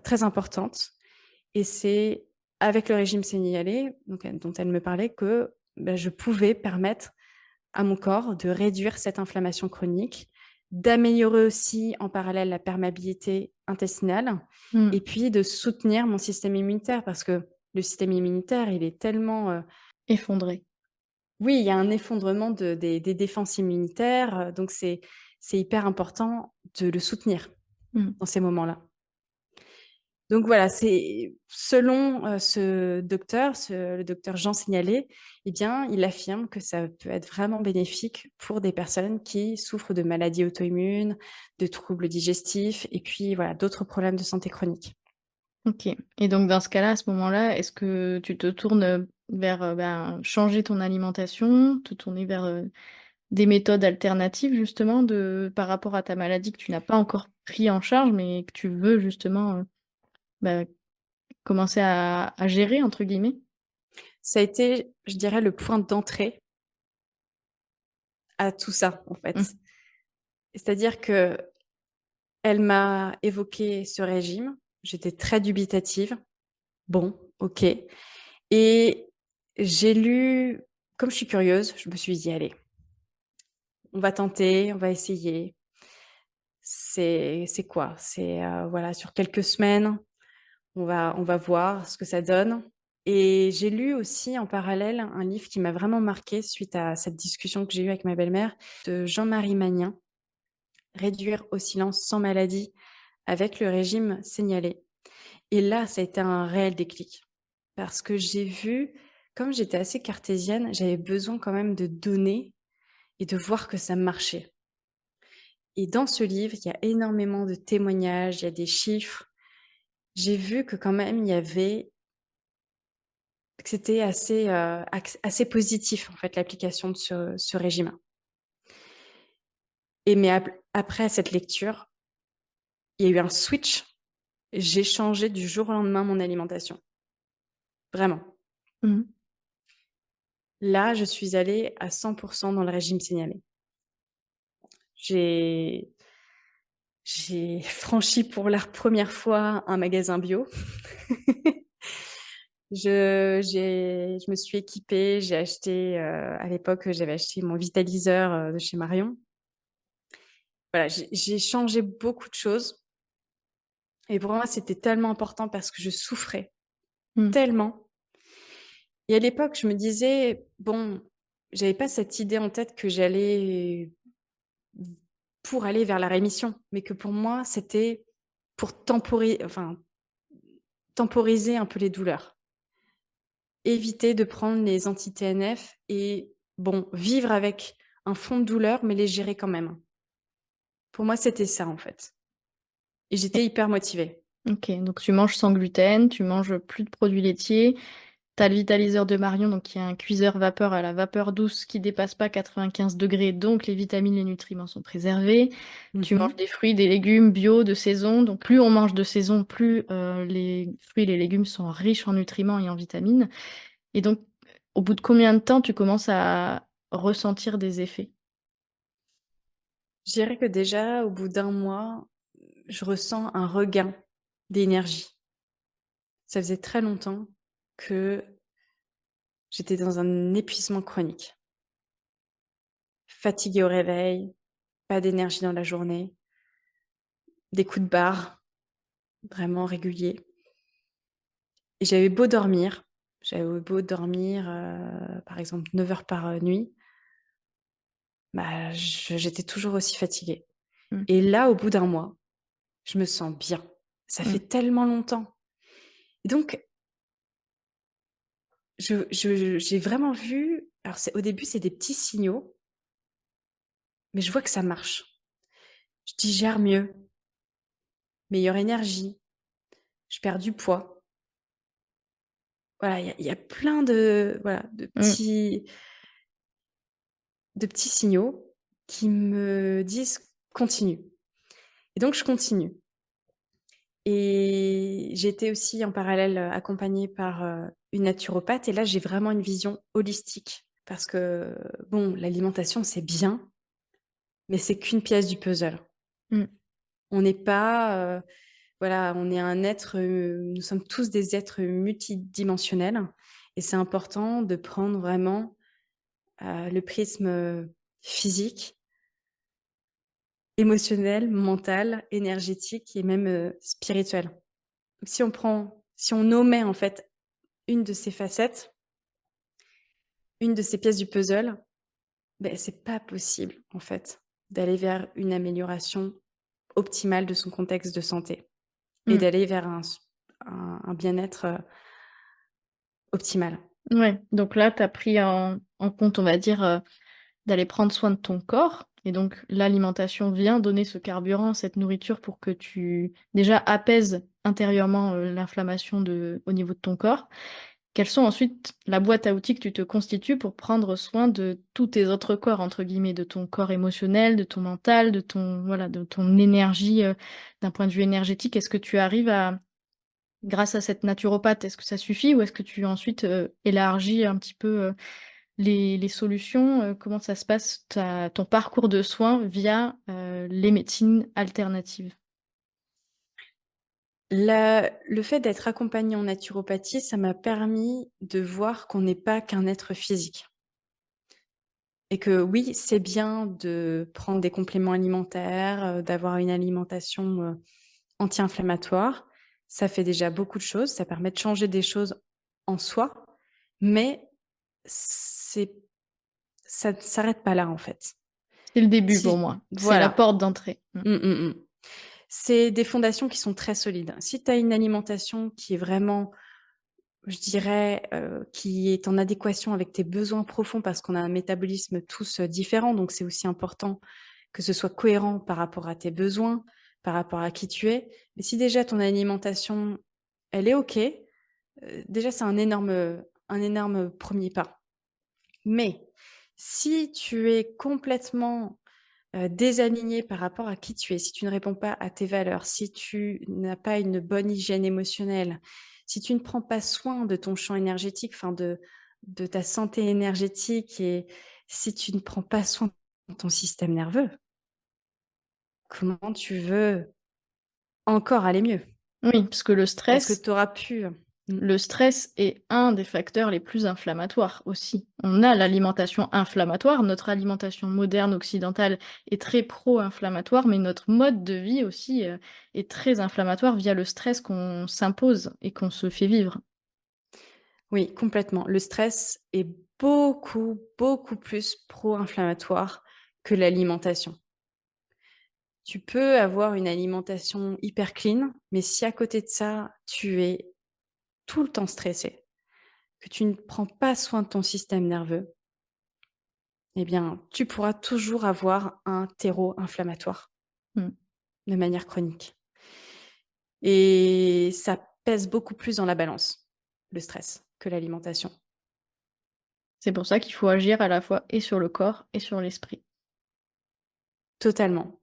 S1: très importante et c'est avec le régime sénigalais donc dont elle me parlait que, bah, je pouvais permettre à mon corps de réduire cette inflammation chronique, d'améliorer aussi en parallèle la perméabilité intestinale
S2: Mmh.
S1: et puis de soutenir mon système immunitaire parce que le système immunitaire, il est tellement,
S2: Effondré.
S1: oui, il y a un effondrement des défenses immunitaires, donc c'est hyper important de le soutenir
S2: Mmh.
S1: dans ces moments-là. Donc voilà, c'est selon, le docteur Jean Signalé, eh bien, il affirme que ça peut être vraiment bénéfique pour des personnes qui souffrent de maladies auto-immunes, de troubles digestifs et puis voilà, d'autres problèmes de santé chronique.
S2: OK, et donc dans ce cas-là, à ce moment-là, est-ce que tu te tournes, vers, changer ton alimentation, te tourner vers, des méthodes alternatives justement par rapport à ta maladie que tu n'as pas encore pris en charge, mais que tu veux justement, bah, commencer à «gérer» entre guillemets?
S1: Ça a été, je dirais, le point d'entrée à tout ça, en
S2: Mmh.
S1: fait. C'est-à-dire que elle m'a évoqué ce régime, j'étais très dubitative. Bon, OK, et j'ai lu, comme je suis curieuse, je me suis dit: «Allez, on va tenter, on va essayer». C'est quoi? C'est, voilà, sur quelques semaines, on va voir ce que ça donne, et j'ai lu aussi en parallèle un livre qui m'a vraiment marquée suite à cette discussion que j'ai eue avec ma belle-mère, de Jean-Marie Magnin, «Réduire au silence sans maladie avec le régime signalé», et là, ça a été un réel déclic parce que j'ai vu, comme j'étais assez cartésienne, j'avais besoin quand même de données et de voir que ça marchait, et dans ce livre, il y a énormément de témoignages, il y a des chiffres. J'ai vu que quand même il y avait que c'était assez, assez positif en fait l'application de ce régime, et mais après cette lecture, il y a eu un switch. J'ai changé du jour au lendemain mon alimentation, vraiment.
S2: Mmh.
S1: Là, je suis allée à 100 dans le régime signalé. J'ai j'ai franchi pour la première fois un magasin bio. Je me suis équipée, j'ai acheté, à l'époque, j'avais acheté mon vitaliseur, de chez Marion. Voilà, j'ai changé beaucoup de choses, et pour moi, c'était tellement important parce que je souffrais
S2: Mmh.
S1: tellement, et à l'époque, je me disais: «Bon», j'avais pas cette idée en tête que j'allais pour aller vers la rémission, mais que pour moi, c'était pour temporiser un peu les douleurs. Éviter de prendre les anti-TNF et bon, vivre avec un fond de douleur, mais les gérer quand même. Pour moi, c'était ça, en fait, et j'étais hyper motivée.
S2: OK, donc tu manges sans gluten, tu manges plus de produits laitiers. Tu as le Vitaliseur de Marion, donc qui est un cuiseur vapeur à la vapeur douce qui dépasse pas 95°, donc les vitamines, les nutriments sont préservés. Tu manges
S1: Mmh.
S2: des fruits, des légumes bio de saison, donc plus on mange de saison, plus, les fruits et les légumes sont riches en nutriments et en vitamines, et donc au bout de combien de temps tu commences à ressentir des effets?
S1: Je dirais que déjà, au bout d'un mois, je ressens un regain d'énergie. Ça faisait très longtemps que j'étais dans un épuisement chronique. Fatiguée au réveil, pas d'énergie dans la journée, des coups de barre vraiment réguliers, et j'avais beau dormir, par exemple 9 heures par, nuit, bah, j'étais toujours aussi fatiguée,
S2: Mmh,
S1: et là, au bout d'un mois, je me sens bien. Ça
S2: mmh,
S1: fait tellement longtemps, et donc j'ai vraiment vu, alors c'est au début, c'est des petits signaux, mais je vois que ça marche. Je digère mieux, meilleure énergie, je perds du poids. Voilà, il y a plein de, voilà,
S2: mmh,
S1: de petits signaux qui me disent: «Continue», et donc je continue, et j'ai été aussi en parallèle, accompagnée par, une naturopathe, et là, j'ai vraiment une vision holistique parce que, bon, l'alimentation, c'est bien, mais c'est qu'une pièce du puzzle.
S2: mmh,
S1: On n'est pas, voilà, on est un être, nous sommes tous des êtres multidimensionnels, et c'est important de prendre vraiment, le prisme, physique, émotionnel, mental, énergétique et même, spirituel. Donc si on omet en fait une de ces facettes, une de ces pièces du puzzle, beh, c'est pas possible en fait d'aller vers une amélioration optimale de son contexte de santé et
S2: mmh.
S1: d'aller vers un un bien-être, optimal.
S2: Ouais, donc là, tu as pris en compte, on va dire, d'aller prendre soin de ton corps et donc l'alimentation vient donner ce carburant, cette nourriture pour que tu, déjà, apaises intérieurement, l'inflammation au niveau de ton corps. Quelles sont ensuite la boîte à outils que tu te constitues pour prendre soin de «tous tes autres corps» entre guillemets, de ton corps émotionnel, de ton mental, de ton voilà, de ton énergie, d'un point de vue énergétique? Est-ce que tu arrives à grâce à cette naturopathe, est-ce que ça suffit ou est-ce que tu ensuite, élargis un petit peu, les solutions? Comment ça se passe ton parcours de soins via, les médecines alternatives?
S1: Le fait d'être accompagnée en naturopathie, ça m'a permis de voir qu'on n'est pas qu'un être physique et que oui, c'est bien de prendre des compléments alimentaires, d'avoir une alimentation, anti-inflammatoire. Ça fait déjà beaucoup de choses, ça permet de changer des choses en soi, mais c'est ça ne s'arrête pas là, en fait.
S2: C'est le début pour
S1: Si
S2: moi, c'est la
S1: voilà.
S2: porte d'entrée. Mmh.
S1: Mmh, mmh mh. C'est des fondations qui sont très solides. Si tu as une alimentation qui est vraiment, je dirais, qui est en adéquation avec tes besoins profonds parce qu'on a un métabolisme tous, différent, donc c'est aussi important que ce soit cohérent par rapport à tes besoins, par rapport à qui tu es. Mais si déjà ton alimentation, elle est OK, déjà c'est un énorme 1er pas. Mais si tu es complètement, désaligné par rapport à qui tu es, si tu ne réponds pas à tes valeurs, si tu n'as pas une bonne hygiène émotionnelle, si tu ne prends pas soin de ton champ énergétique, enfin de ta santé énergétique et si tu ne prends pas soin de ton système nerveux, comment tu veux encore aller mieux?
S2: Oui, parce que
S1: Parce que tu auras pu mmh,
S2: le stress est un des facteurs les plus inflammatoires aussi. On a l'alimentation inflammatoire, notre alimentation moderne occidentale est très pro-inflammatoire, mais notre mode de vie aussi, est très inflammatoire via le stress qu'on s'impose et qu'on se fait vivre.
S1: oui, complètement. Le stress est beaucoup, beaucoup plus pro-inflammatoire que l'alimentation. Tu peux avoir une alimentation hyper clean, mais si à côté de ça, tu es tout le temps stressé, que tu ne prends pas soin de ton système nerveux, eh bien, tu pourras toujours avoir un terreau inflammatoire
S2: Mmh.
S1: de manière chronique et ça pèse beaucoup plus dans la balance, le stress, que l'alimentation.
S2: C'est pour ça qu'il faut agir à la fois et sur le corps et sur l'esprit.
S1: Totalement.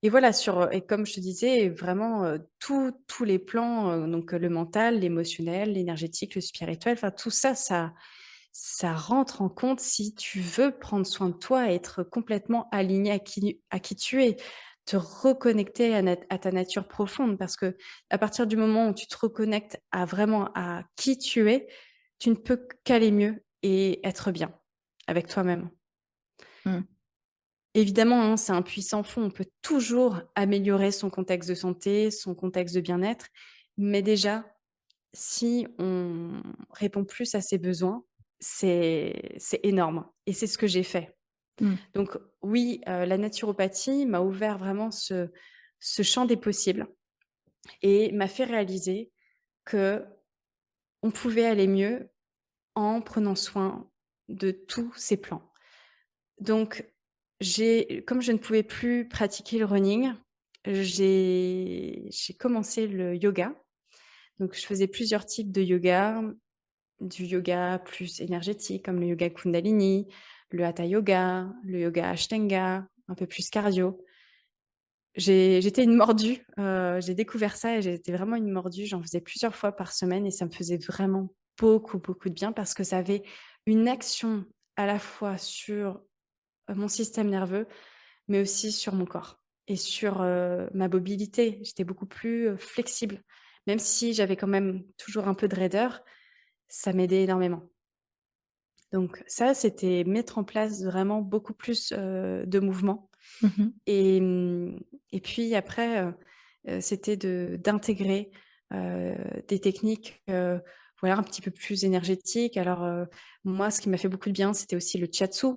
S1: Et voilà, et comme je te disais, vraiment, tous les plans, donc, le mental, l'émotionnel, l'énergétique, le spirituel, enfin tout ça, ça rentre en compte si tu veux prendre soin de toi et être complètement aligné à qui tu es. Te reconnecter à ta nature profonde parce que à partir du moment où tu te reconnectes à vraiment à qui tu es, tu ne peux qu'aller mieux et être bien avec toi-même.
S2: Mmh.
S1: Évidemment, hein, c'est un puissant fond. On peut toujours améliorer son contexte de santé, son contexte de bien-être. Mais déjà, si on répond plus à ses besoins, c'est énorme et c'est ce que j'ai fait.
S2: Mmh.
S1: Donc oui, la naturopathie m'a ouvert vraiment ce champ des possibles et m'a fait réaliser que on pouvait aller mieux en prenant soin de tous ces plans. Donc comme je ne pouvais plus pratiquer le running, j'ai commencé le yoga. Donc je faisais plusieurs types de yoga, du yoga plus énergétique comme le yoga Kundalini, le Hatha yoga, le yoga Ashtanga, un peu plus cardio. J'étais une mordue, j'ai découvert ça et j'étais vraiment une mordue. J'en faisais plusieurs fois par semaine et ça me faisait vraiment beaucoup, beaucoup de bien parce que ça avait une action à la fois sur, mon système nerveux, mais aussi sur mon corps et sur, ma mobilité. J'étais beaucoup plus, flexible. Même si j'avais quand même toujours un peu de raideur, ça m'aidait énormément. Donc ça, c'était mettre en place vraiment beaucoup plus, de mouvements
S2: Mmh.
S1: et et puis après, c'était d'intégrer, des techniques, voilà, un petit peu plus énergétiques. Alors, moi, ce qui m'a fait beaucoup de bien, c'était aussi le shiatsu.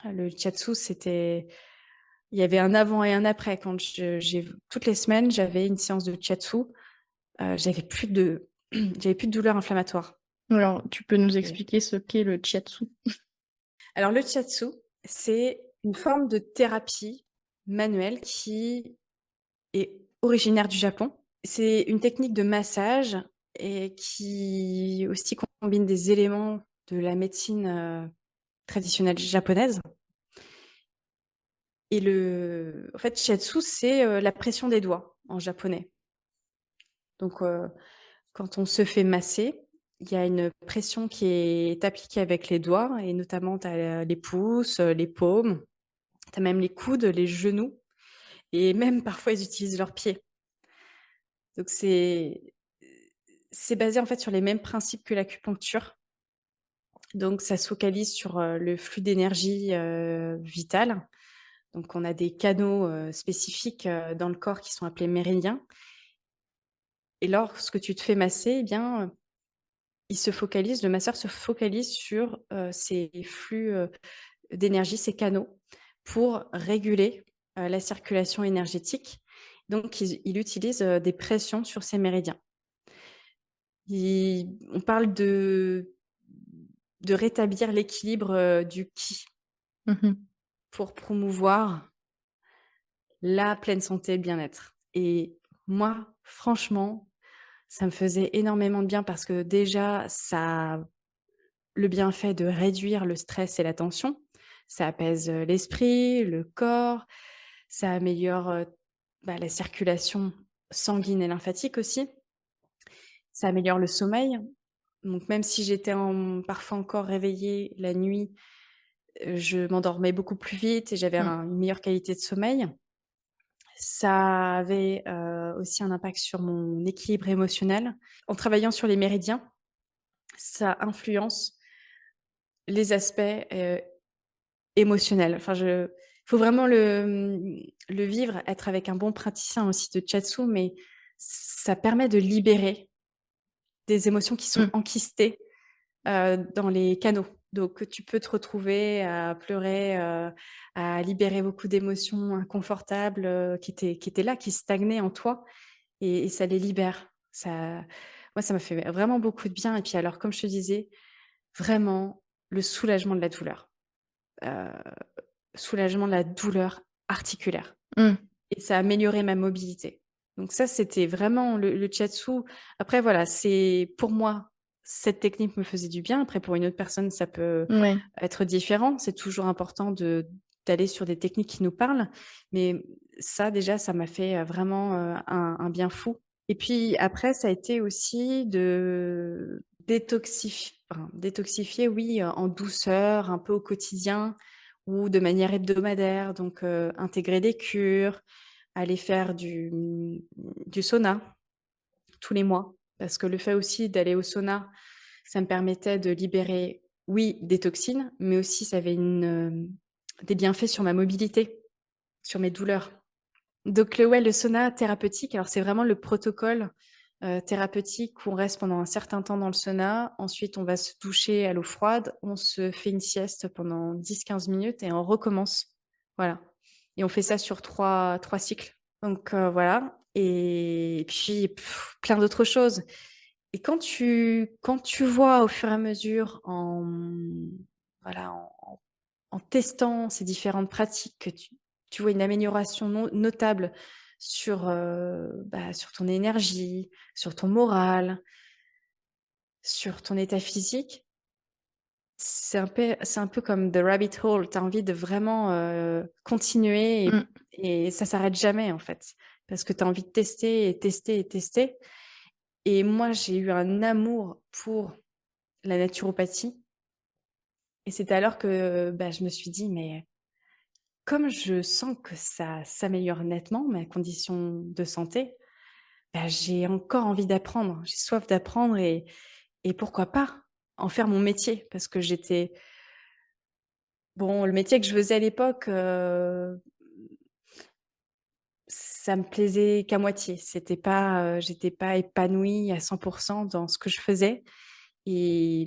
S1: Le shiatsu, il y avait un avant et un après quand j'ai toutes les semaines, j'avais une séance de shiatsu. j'avais plus de j'avais plus de douleurs inflammatoires.
S2: Alors, tu peux nous
S1: Et
S2: expliquer ce qu'est le shiatsu?
S1: alors le shiatsu, c'est une forme de thérapie manuelle qui est originaire du Japon. C'est une technique de massage et qui aussi combine des éléments de la médecine, traditionnelle japonaise. Et en fait, shiatsu, c'est, la pression des doigts en japonais. Donc, quand on se fait masser, il y a une pression qui est appliquée avec les doigts et notamment tu as les pouces, les paumes, tu as même les coudes, les genoux et même parfois ils utilisent leurs pieds. Donc c'est basé en fait sur les mêmes principes que l'acupuncture. Donc ça se focalise sur, le flux d'énergie, vitale. Donc on a des canaux, spécifiques, dans le corps qui sont appelés méridiens et lorsque tu te fais masser, eh bien, le masseur se focalise sur, ces flux, d'énergie, ces canaux pour réguler, la circulation énergétique. Donc il utilise, des pressions sur ces méridiens. On parle de rétablir l'équilibre, du qi
S2: Mmh.
S1: pour promouvoir la pleine santé et le bien-être et moi, franchement, ça me faisait énormément de bien parce que déjà, ça a le bienfait de réduire le stress et la tension. Ça apaise, l'esprit, le corps, ça améliore, la circulation sanguine et lymphatique aussi. Ça améliore le sommeil. Donc même si j'étais parfois encore réveillée la nuit, je m'endormais beaucoup plus vite et j'avais
S2: Mmh.
S1: une meilleure qualité de sommeil. Ça avait, aussi un impact sur mon équilibre émotionnel. En travaillant sur les méridiens, ça influence les aspects, émotionnels. Enfin je faut vraiment le vivre, être avec un bon praticien aussi de Shiatsu, mais ça permet de libérer des émotions qui sont
S2: Mmh.
S1: enquistées dans les canaux. Donc tu peux te retrouver à pleurer, à libérer beaucoup d'émotions inconfortables, qui étaient là, qui stagnaient en toi et ça les libère. Ça m'a fait vraiment beaucoup de bien et puis alors comme je te disais, vraiment le soulagement de la douleur. Heu, Soulagement de la douleur articulaire
S2: Mmh.
S1: et ça a amélioré ma mobilité. Donc ça, c'était vraiment le shiatsu. Après voilà, c'est pour moi, cette technique me faisait du bien. Après pour une autre personne, ça peut
S2: Ouais.
S1: être différent. C'est toujours important d'aller sur des techniques qui nous parlent. Mais ça déjà, ça m'a fait, vraiment, un bien fou. Et puis après, ça a été aussi de détoxifier, oui, en douceur, un peu au quotidien ou de manière hebdomadaire. Donc, intégrer des cures, aller faire du sauna tous les mois. Parce que le fait aussi d'aller au sauna, ça me permettait de libérer, oui, des toxines, mais aussi ça avait des bienfaits sur ma mobilité, sur mes douleurs. Donc le sauna thérapeutique, alors c'est vraiment le protocole, thérapeutique où on reste pendant un certain temps dans le sauna. Ensuite, on va se doucher à l'eau froide, on se fait une sieste pendant 10-15 minutes et on recommence. Voilà et on fait ça sur trois cycles. Donc voilà et puis plein d'autres choses et quand tu vois au fur et à mesure voilà, en testant ces différentes pratiques que tu vois une amélioration notable sur ton énergie, sur ton moral, sur ton état physique, c'est un peu comme the rabbit hole. Tu as envie de vraiment, continuer
S2: Mmh.
S1: et ça s'arrête jamais, en fait. Parce que tu as envie de tester et tester et tester et moi, j'ai eu un amour pour la naturopathie et c'est alors que, je me suis dit: «Mais comme je sens que ça s'améliore nettement, mes conditions de santé, j'ai encore envie d'apprendre. J'ai soif d'apprendre et pourquoi pas en faire mon métier?» parce que le métier que je faisais à l'époque, ça me plaisait qu'à moitié. J'étais pas épanouie à 100 dans ce que je faisais et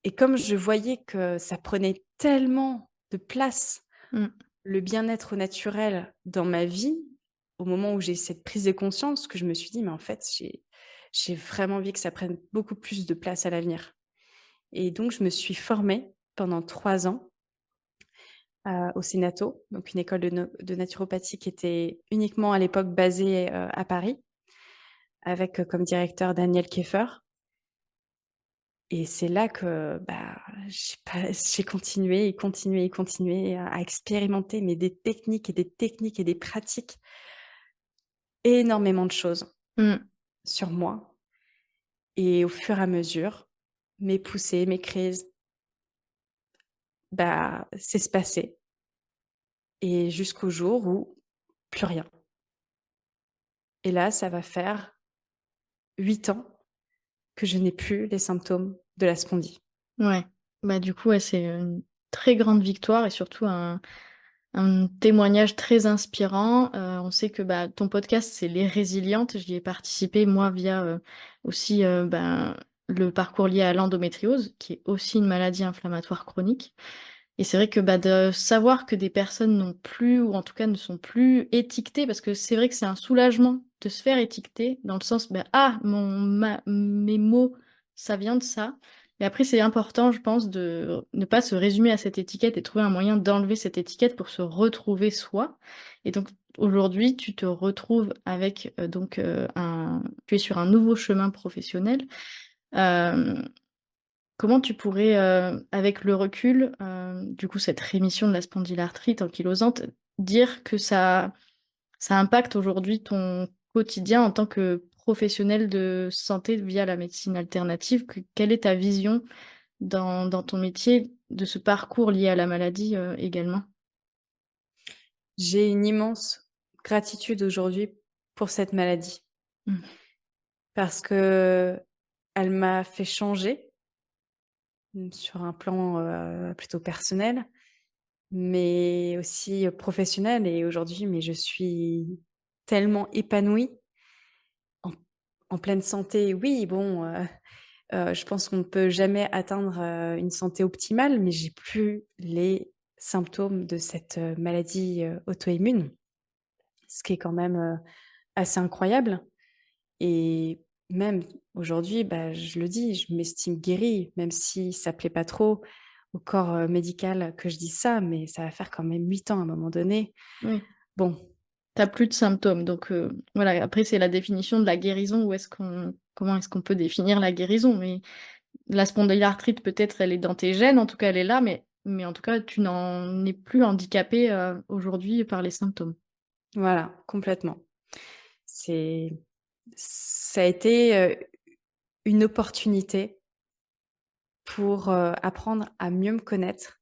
S1: et comme je voyais que ça prenait tellement de place,
S2: Mmh.
S1: le bien-être naturel dans ma vie, au moment où j'ai cette prise de conscience que je me suis dit: «Mais en fait, j'ai vraiment envie que ça prenne beaucoup plus de place à l'avenir» et donc je me suis formée pendant 3 ans, au Sénato, donc une école de naturopathie qui était uniquement à l'époque basée, à Paris, avec, comme directeur Daniel Kieffer et c'est là que, bah, j'ai continué et continué et continué à expérimenter, mais des techniques et des techniques et des pratiques, énormément de choses
S2: Mmh.
S1: sur moi et au fur et à mesure, mes poussées, mes crises, bah, s'espacer et jusqu'au jour où plus rien et là, ça va faire 8 ans que je n'ai plus les symptômes de la spondie.
S2: Ouais. Bah, du coup, ouais, c'est une très grande victoire et surtout un témoignage très inspirant. On sait que, bah, ton podcast, c'est Les Résilientes. J'y ai participé, moi, via, aussi, ben, le parcours lié à l'endométriose, qui est aussi une maladie inflammatoire chronique. Et c'est vrai que, bah, de savoir que des personnes n'ont plus ou en tout cas ne sont plus étiquetées parce que c'est vrai que c'est un soulagement de se faire étiqueter dans le sens, bah: «Ah mes mots, ça vient de ça». Mais après c'est important je pense de ne pas se résumer à cette étiquette et trouver un moyen d'enlever cette étiquette pour se retrouver soi. Et donc aujourd'hui tu te retrouves avec, un tu es sur un nouveau chemin professionnel. Hem Comment tu pourrais, avec le recul, du coup, cette rémission de la spondylarthrite ankylosante, dire que ça impacte aujourd'hui ton quotidien en tant que professionnel de santé via la médecine alternative? Quelle est ta vision dans ton métier de ce parcours lié à la maladie, également?
S1: J'ai une immense gratitude aujourd'hui pour cette maladie
S2: Mmh.
S1: parce qu'elle m'a fait changer, sur un plan, plutôt personnel, mais aussi, professionnel et aujourd'hui, mais je suis tellement épanouie, en en pleine santé. Oui, bon, je pense qu'on ne peut jamais atteindre, une santé optimale, mais j'ai plus les symptômes de cette, maladie, auto-immune, ce qui est quand même, assez incroyable et même aujourd'hui, bah, je le dis, je m'estime guérie, même si ça plaît pas trop au corps, médical que je dise ça, mais ça va faire quand même 8 ans à un moment donné.
S2: Oui.
S1: Bon,
S2: Tu plus de symptômes donc voilà, après c'est la définition de la guérison, comment est-ce qu'on peut définir la guérison? Mais la spondylarthrite, peut-être, elle est dans tes gènes, en tout cas, elle est là, mais en tout cas, tu n'en es plus handicapé, aujourd'hui par les symptômes.
S1: voilà, complètement. C'est ça a été, une opportunité pour, apprendre à mieux me connaître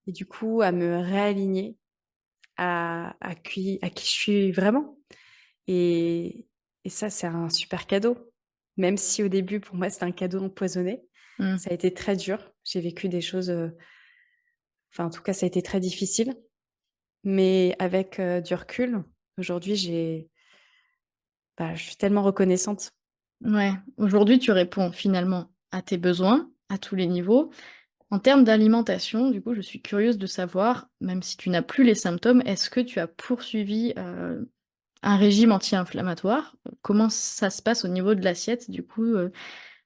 S1: et du coup à me réaligner à qui je suis vraiment et et ça, c'est un super cadeau. Même si au début, pour moi, c'était un cadeau empoisonné.
S2: Mmh.
S1: Ça a été très dur. J'ai vécu des choses, enfin, en tout cas, ça a été très difficile. Mais avec, du recul, aujourd'hui, je suis tellement reconnaissante.
S2: Ouais, aujourd'hui, tu réponds finalement à tes besoins, à tous les niveaux. En termes d'alimentation, du coup, je suis curieuse de savoir, même si tu n'as plus les symptômes, est-ce que tu as poursuivi, un régime anti-inflammatoire? Comment ça se passe au niveau de l'assiette, du coup,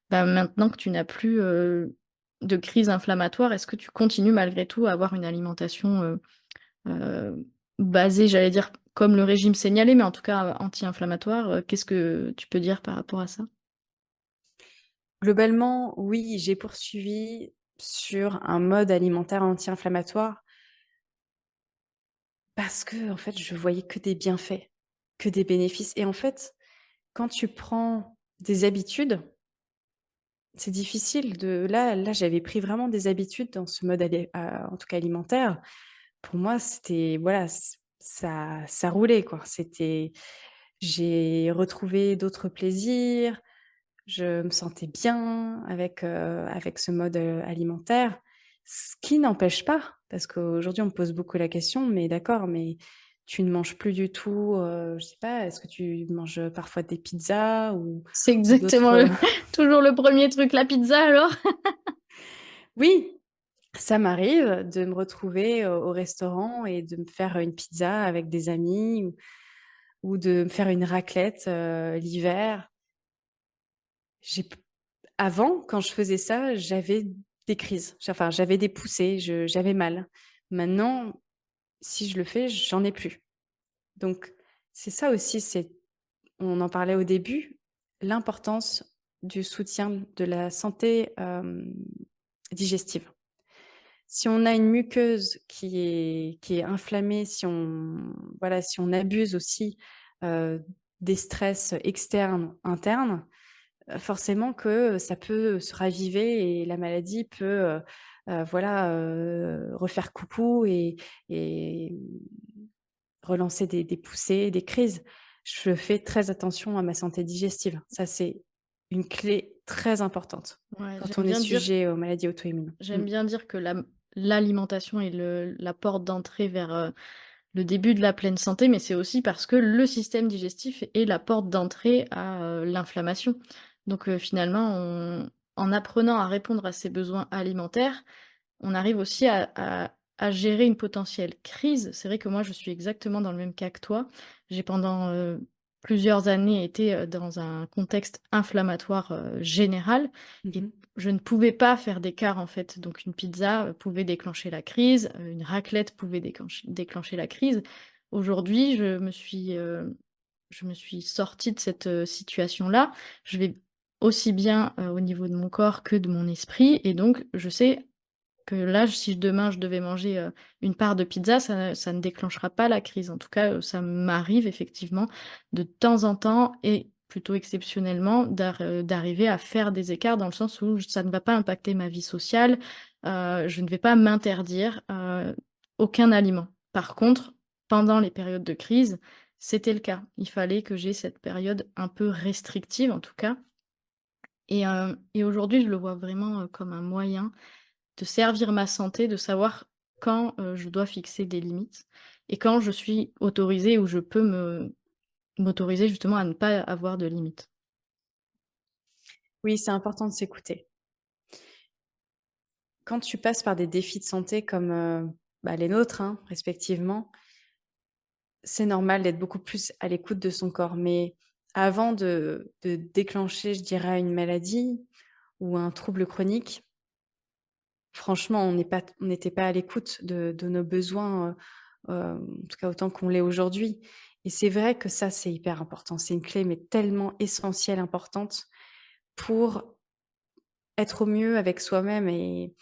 S2: bah, maintenant que tu n'as plus, de crise inflammatoire, est-ce que tu continues malgré tout à avoir une alimentation, basée, j'allais dire, comme le régime signalé, mais en tout cas, anti-inflammatoire? Qu'est-ce que tu peux dire par rapport à ça?
S1: Globalement, oui, j'ai poursuivi sur un mode alimentaire anti-inflammatoire parce que en fait, je voyais que des bienfaits, que des bénéfices et en fait, quand tu prends des habitudes, c'est difficile de là, j'avais pris vraiment des habitudes dans ce mode en tout cas alimentaire. Pour moi, c'était voilà, ça roulait quoi. J'ai retrouvé d'autres plaisirs, je me sentais bien avec ce mode, alimentaire. Ce qui n'empêche pas, parce qu'aujourd'hui on me pose beaucoup la question: «Mais d'accord, mais tu ne manges plus du tout, je sais pas, est-ce que tu manges, parfois des pizzas
S2: C'est
S1: ou
S2: exactement
S1: d'autres,
S2: le toujours le premier truc, la pizza alors?
S1: Oui, ça m'arrive de me retrouver au restaurant et de me faire une pizza avec des amis ou de me faire une raclette, l'hiver. J'ai p Avant, quand je faisais ça, j'avais des crises. Enfin, j'avais des poussées, j'avais mal. Maintenant, si je le fais, j'en ai plus. Donc c'est ça aussi, on en parlait au début, l'importance du soutien de la santé, digestive. Si on a une muqueuse qui est inflammée, si on voilà, si on abuse aussi, heu, des stress externes, internes, forcément que ça peut se raviver et la maladie peut, voilà, refaire coucou et relancer des poussées, des crises. Je fais très attention à ma santé digestive. Ça, c'est une clé très importante
S2: Ouais,
S1: quand on est sujet aux maladies auto-immunes. Mmh.
S2: j'aime bien dire que l'alimentation est la porte d'entrée vers, le début de la pleine santé, mais c'est aussi parce que le système digestif est la porte d'entrée à, l'inflammation. Donc, finalement, en apprenant à répondre à ses besoins alimentaires, on arrive aussi à gérer une potentielle crise. C'est vrai que moi, je suis exactement dans le même cas que toi. J'ai pendant, plusieurs années été, dans un contexte inflammatoire, général
S1: Mmh
S2: et
S1: mh.
S2: je ne pouvais pas faire d'écart, en fait. Donc une pizza, pouvait déclencher la crise, une raclette pouvait déclencher la crise. Aujourd'hui, je me suis sortie de cette, situation-là. Je vais aussi bien, au niveau de mon corps que de mon esprit et donc je sais que là, si demain je devais manger, une part de pizza, ça ne déclenchera pas la crise. En tout cas, ça m'arrive effectivement de temps en temps et plutôt exceptionnellement d'arriver à faire des écarts dans le sens où ça ne va pas impacter ma vie sociale, je ne vais pas m'interdire, aucun aliment. Par contre, pendant les périodes de crise, c'était le cas. Il fallait que j'ai cette période un peu restrictive en tout cas et aujourd'hui, je le vois vraiment, comme un moyen de servir ma santé, de savoir quand, je dois fixer des limites et quand je suis autorisée ou je peux m'autoriser justement à ne pas avoir de limites.
S1: Oui, c'est important de s'écouter. Quand tu passes par des défis de santé comme, les nôtres, hein, respectivement, c'est normal d'être beaucoup plus à l'écoute de son corps. Mais avant de déclencher, je dirais, une maladie ou un trouble chronique, franchement, on n'était pas à l'écoute de nos besoins, en tout cas autant qu'on l'est aujourd'hui. Et c'est vrai que ça, c'est hyper important. C'est une clé, mais tellement essentielle, importante pour être au mieux avec soi-même et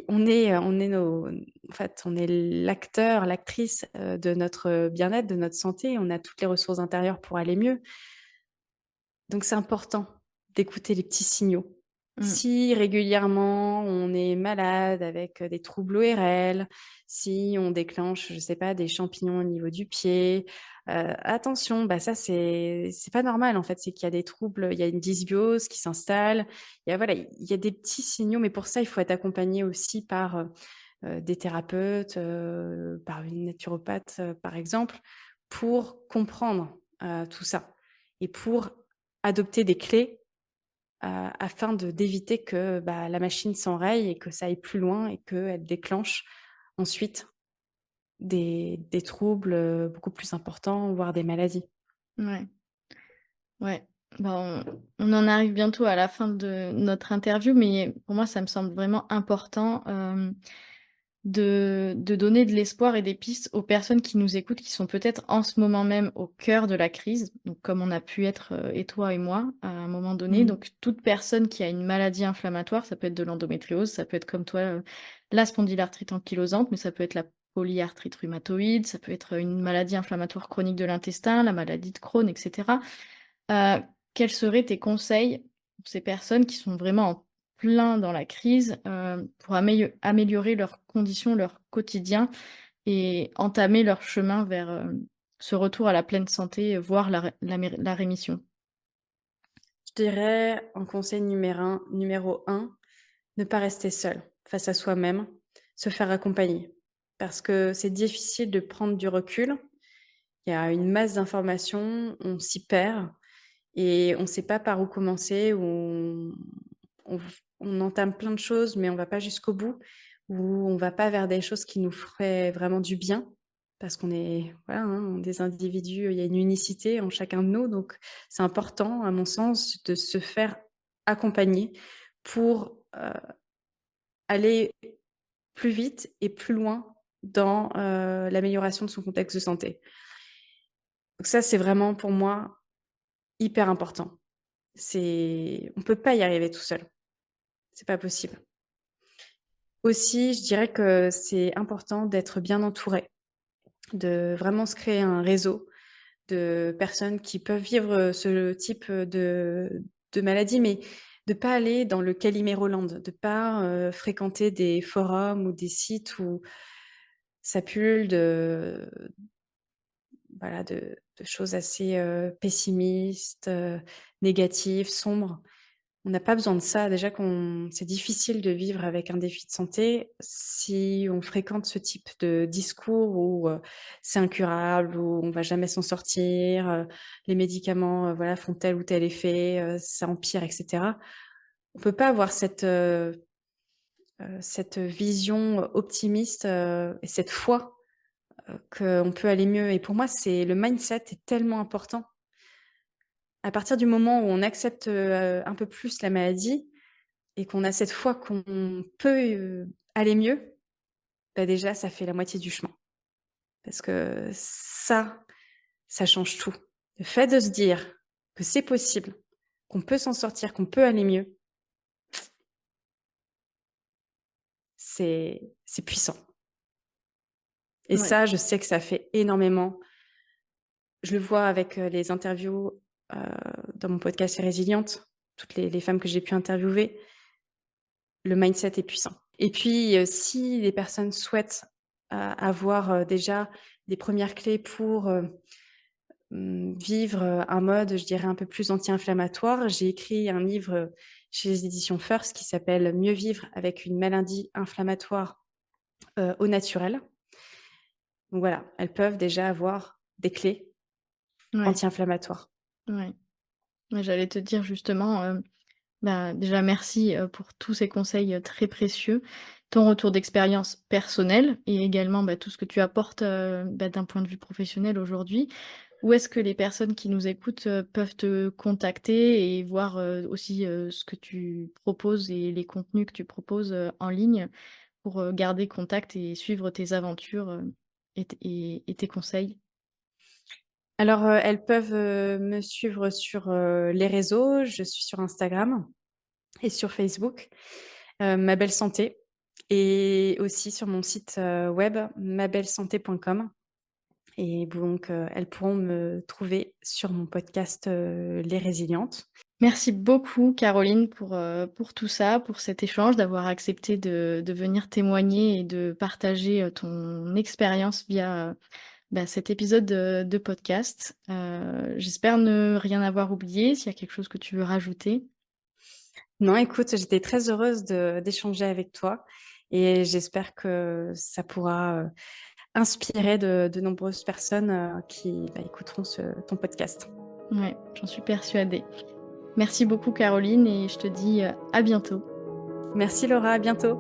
S1: on est nos en fait, on est l'acteur, l'actrice, de notre bien-être, de notre santé. On a toutes les ressources intérieures pour aller mieux. Donc c'est important d'écouter les petits signaux.
S2: Mmh.
S1: Si régulièrement on est malade avec, des troubles ORL, si on déclenche, je sais pas, des champignons au niveau du pied, attention, ça c'est pas normal en fait, c'est qu'il y a des troubles, il y a une dysbiose qui s'installe. Il y a voilà, il y a des petits signaux, mais pour ça il faut être accompagné aussi par, des thérapeutes, par une naturopathe, par exemple, pour comprendre, tout ça et pour adopter des clés, afin d'éviter que, la machine s'enraye et que ça aille plus loin et qu'elle déclenche ensuite des troubles, beaucoup plus importants, voire des maladies.
S2: Ouais, ouais. On en arrive bientôt à la fin de notre interview, mais pour moi, ça me semble vraiment important, de donner de l'espoir et des pistes aux personnes qui nous écoutent, qui sont peut-être en ce moment même au cœur de la crise, donc comme on a pu être, et toi et moi, à un moment donné.
S1: Mmh.
S2: Donc toute personne qui a une maladie inflammatoire, ça peut être de l'endométriose, ça peut être comme toi, la spondylarthrite ankylosante, mais ça peut être la polyarthrite rhumatoïde, ça peut être une maladie inflammatoire chronique de l'intestin, la maladie de Crohn et cetera. Heu, Quels seraient tes conseils pour ces personnes qui sont vraiment en plein dans la crise, pour améliorer leurs conditions, leur quotidien et entamer leur chemin vers, ce retour à la pleine santé, voire la rémission?
S1: Je dirais en conseil numéro un, ne pas rester seul face à soi-même, se faire accompagner. Parce que c'est difficile de prendre du recul. Il y a une masse d'informations, on s'y perd et on ne sait pas par où commencer, ou on entame plein de choses, mais on va pas jusqu'au bout, ou on va pas vers des choses qui nous feraient vraiment du bien. parce qu'on est voilà, hein, des individus, il y a une unicité en chacun de nous, donc c'est important, à mon sens, de se faire accompagner pour, aller plus vite et plus loin dans, l'amélioration de son contexte de santé. Donc ça, c'est vraiment pour moi hyper important. On peut pas y arriver tout seul, c'est pas possible. Aussi, je dirais que c'est important d'être bien entouré, de vraiment se créer un réseau de personnes qui peuvent vivre, ce type, de maladie, mais de pas aller dans le Calimero-land, de pas, fréquenter des forums ou des sites où ça pullule voilà, de choses assez, pessimistes, négatives, sombres. On n'a pas besoin de ça. Déjà qu'on c'est difficile de vivre avec un défi de santé si on fréquente ce type de discours où, c'est incurable, où on va jamais s'en sortir, les médicaments, voilà, font tel ou tel effet, ça empire et cetera. On peut pas avoir cette vision optimiste, et cette foi, qu'on peut aller mieux et pour moi, c'est le mindset est tellement important. À partir du moment où on accepte, un peu plus la maladie et qu'on a cette foi qu'on peut, aller mieux, bah, déjà ça fait la moitié du chemin. Parce que ça change tout. Le fait de se dire que c'est possible, qu'on peut s'en sortir, qu'on peut aller mieux, c'est puissant et
S2: Ouais.
S1: ça, je sais que ça fait énormément. Je le vois avec, les interviews, heu, dans mon podcast Les Résilientes, toutes les femmes que j'ai pu interviewer, le mindset est puissant et puis, si les personnes souhaitent, avoir, déjà des premières clés pour, vivre, un mode, je dirais, un peu plus anti-inflammatoire, j'ai écrit un livre, chez les éditions First qui s'appelle «Mieux vivre avec une maladie inflammatoire, au naturel». Donc voilà, elles peuvent déjà avoir des clés
S2: Ouais,
S1: anti-inflammatoires.
S2: ouais. Ouais, j'allais te dire justement, bah, déjà merci, pour tous ces conseils, très précieux, ton retour d'expérience personnelle et également, bah, tout ce que tu apportes, bah, d'un point de vue professionnel aujourd'hui. Où est-ce que les personnes qui nous écoutent, peuvent te contacter et voir, aussi, ce que tu proposes et les contenus que tu proposes, en ligne pour, garder contact et suivre tes aventures, et tes conseils?
S1: Alors, elles peuvent, me suivre sur, les réseaux. Je suis sur Instagram et sur Facebook, Ma Belle Santé et aussi sur mon site, web mabellesanté.com et donc, elles pourront me trouver sur mon podcast, Les Résilientes.
S2: Merci beaucoup Caroline pour tout ça, pour cet échange, d'avoir accepté de venir témoigner et de partager, ton expérience via, bah, cet épisode, de podcast. J'espère ne rien avoir oublié. S'il y a quelque chose que tu veux rajouter?
S1: Non, écoute, j'étais très heureuse d'échanger avec toi et j'espère que ça pourra, inspirer de nombreuses personnes, qui, bah, écouteront ton podcast.
S2: Ouais, j'en suis persuadée. Merci beaucoup Caroline et je te dis, à bientôt.
S1: Merci Laura, à bientôt.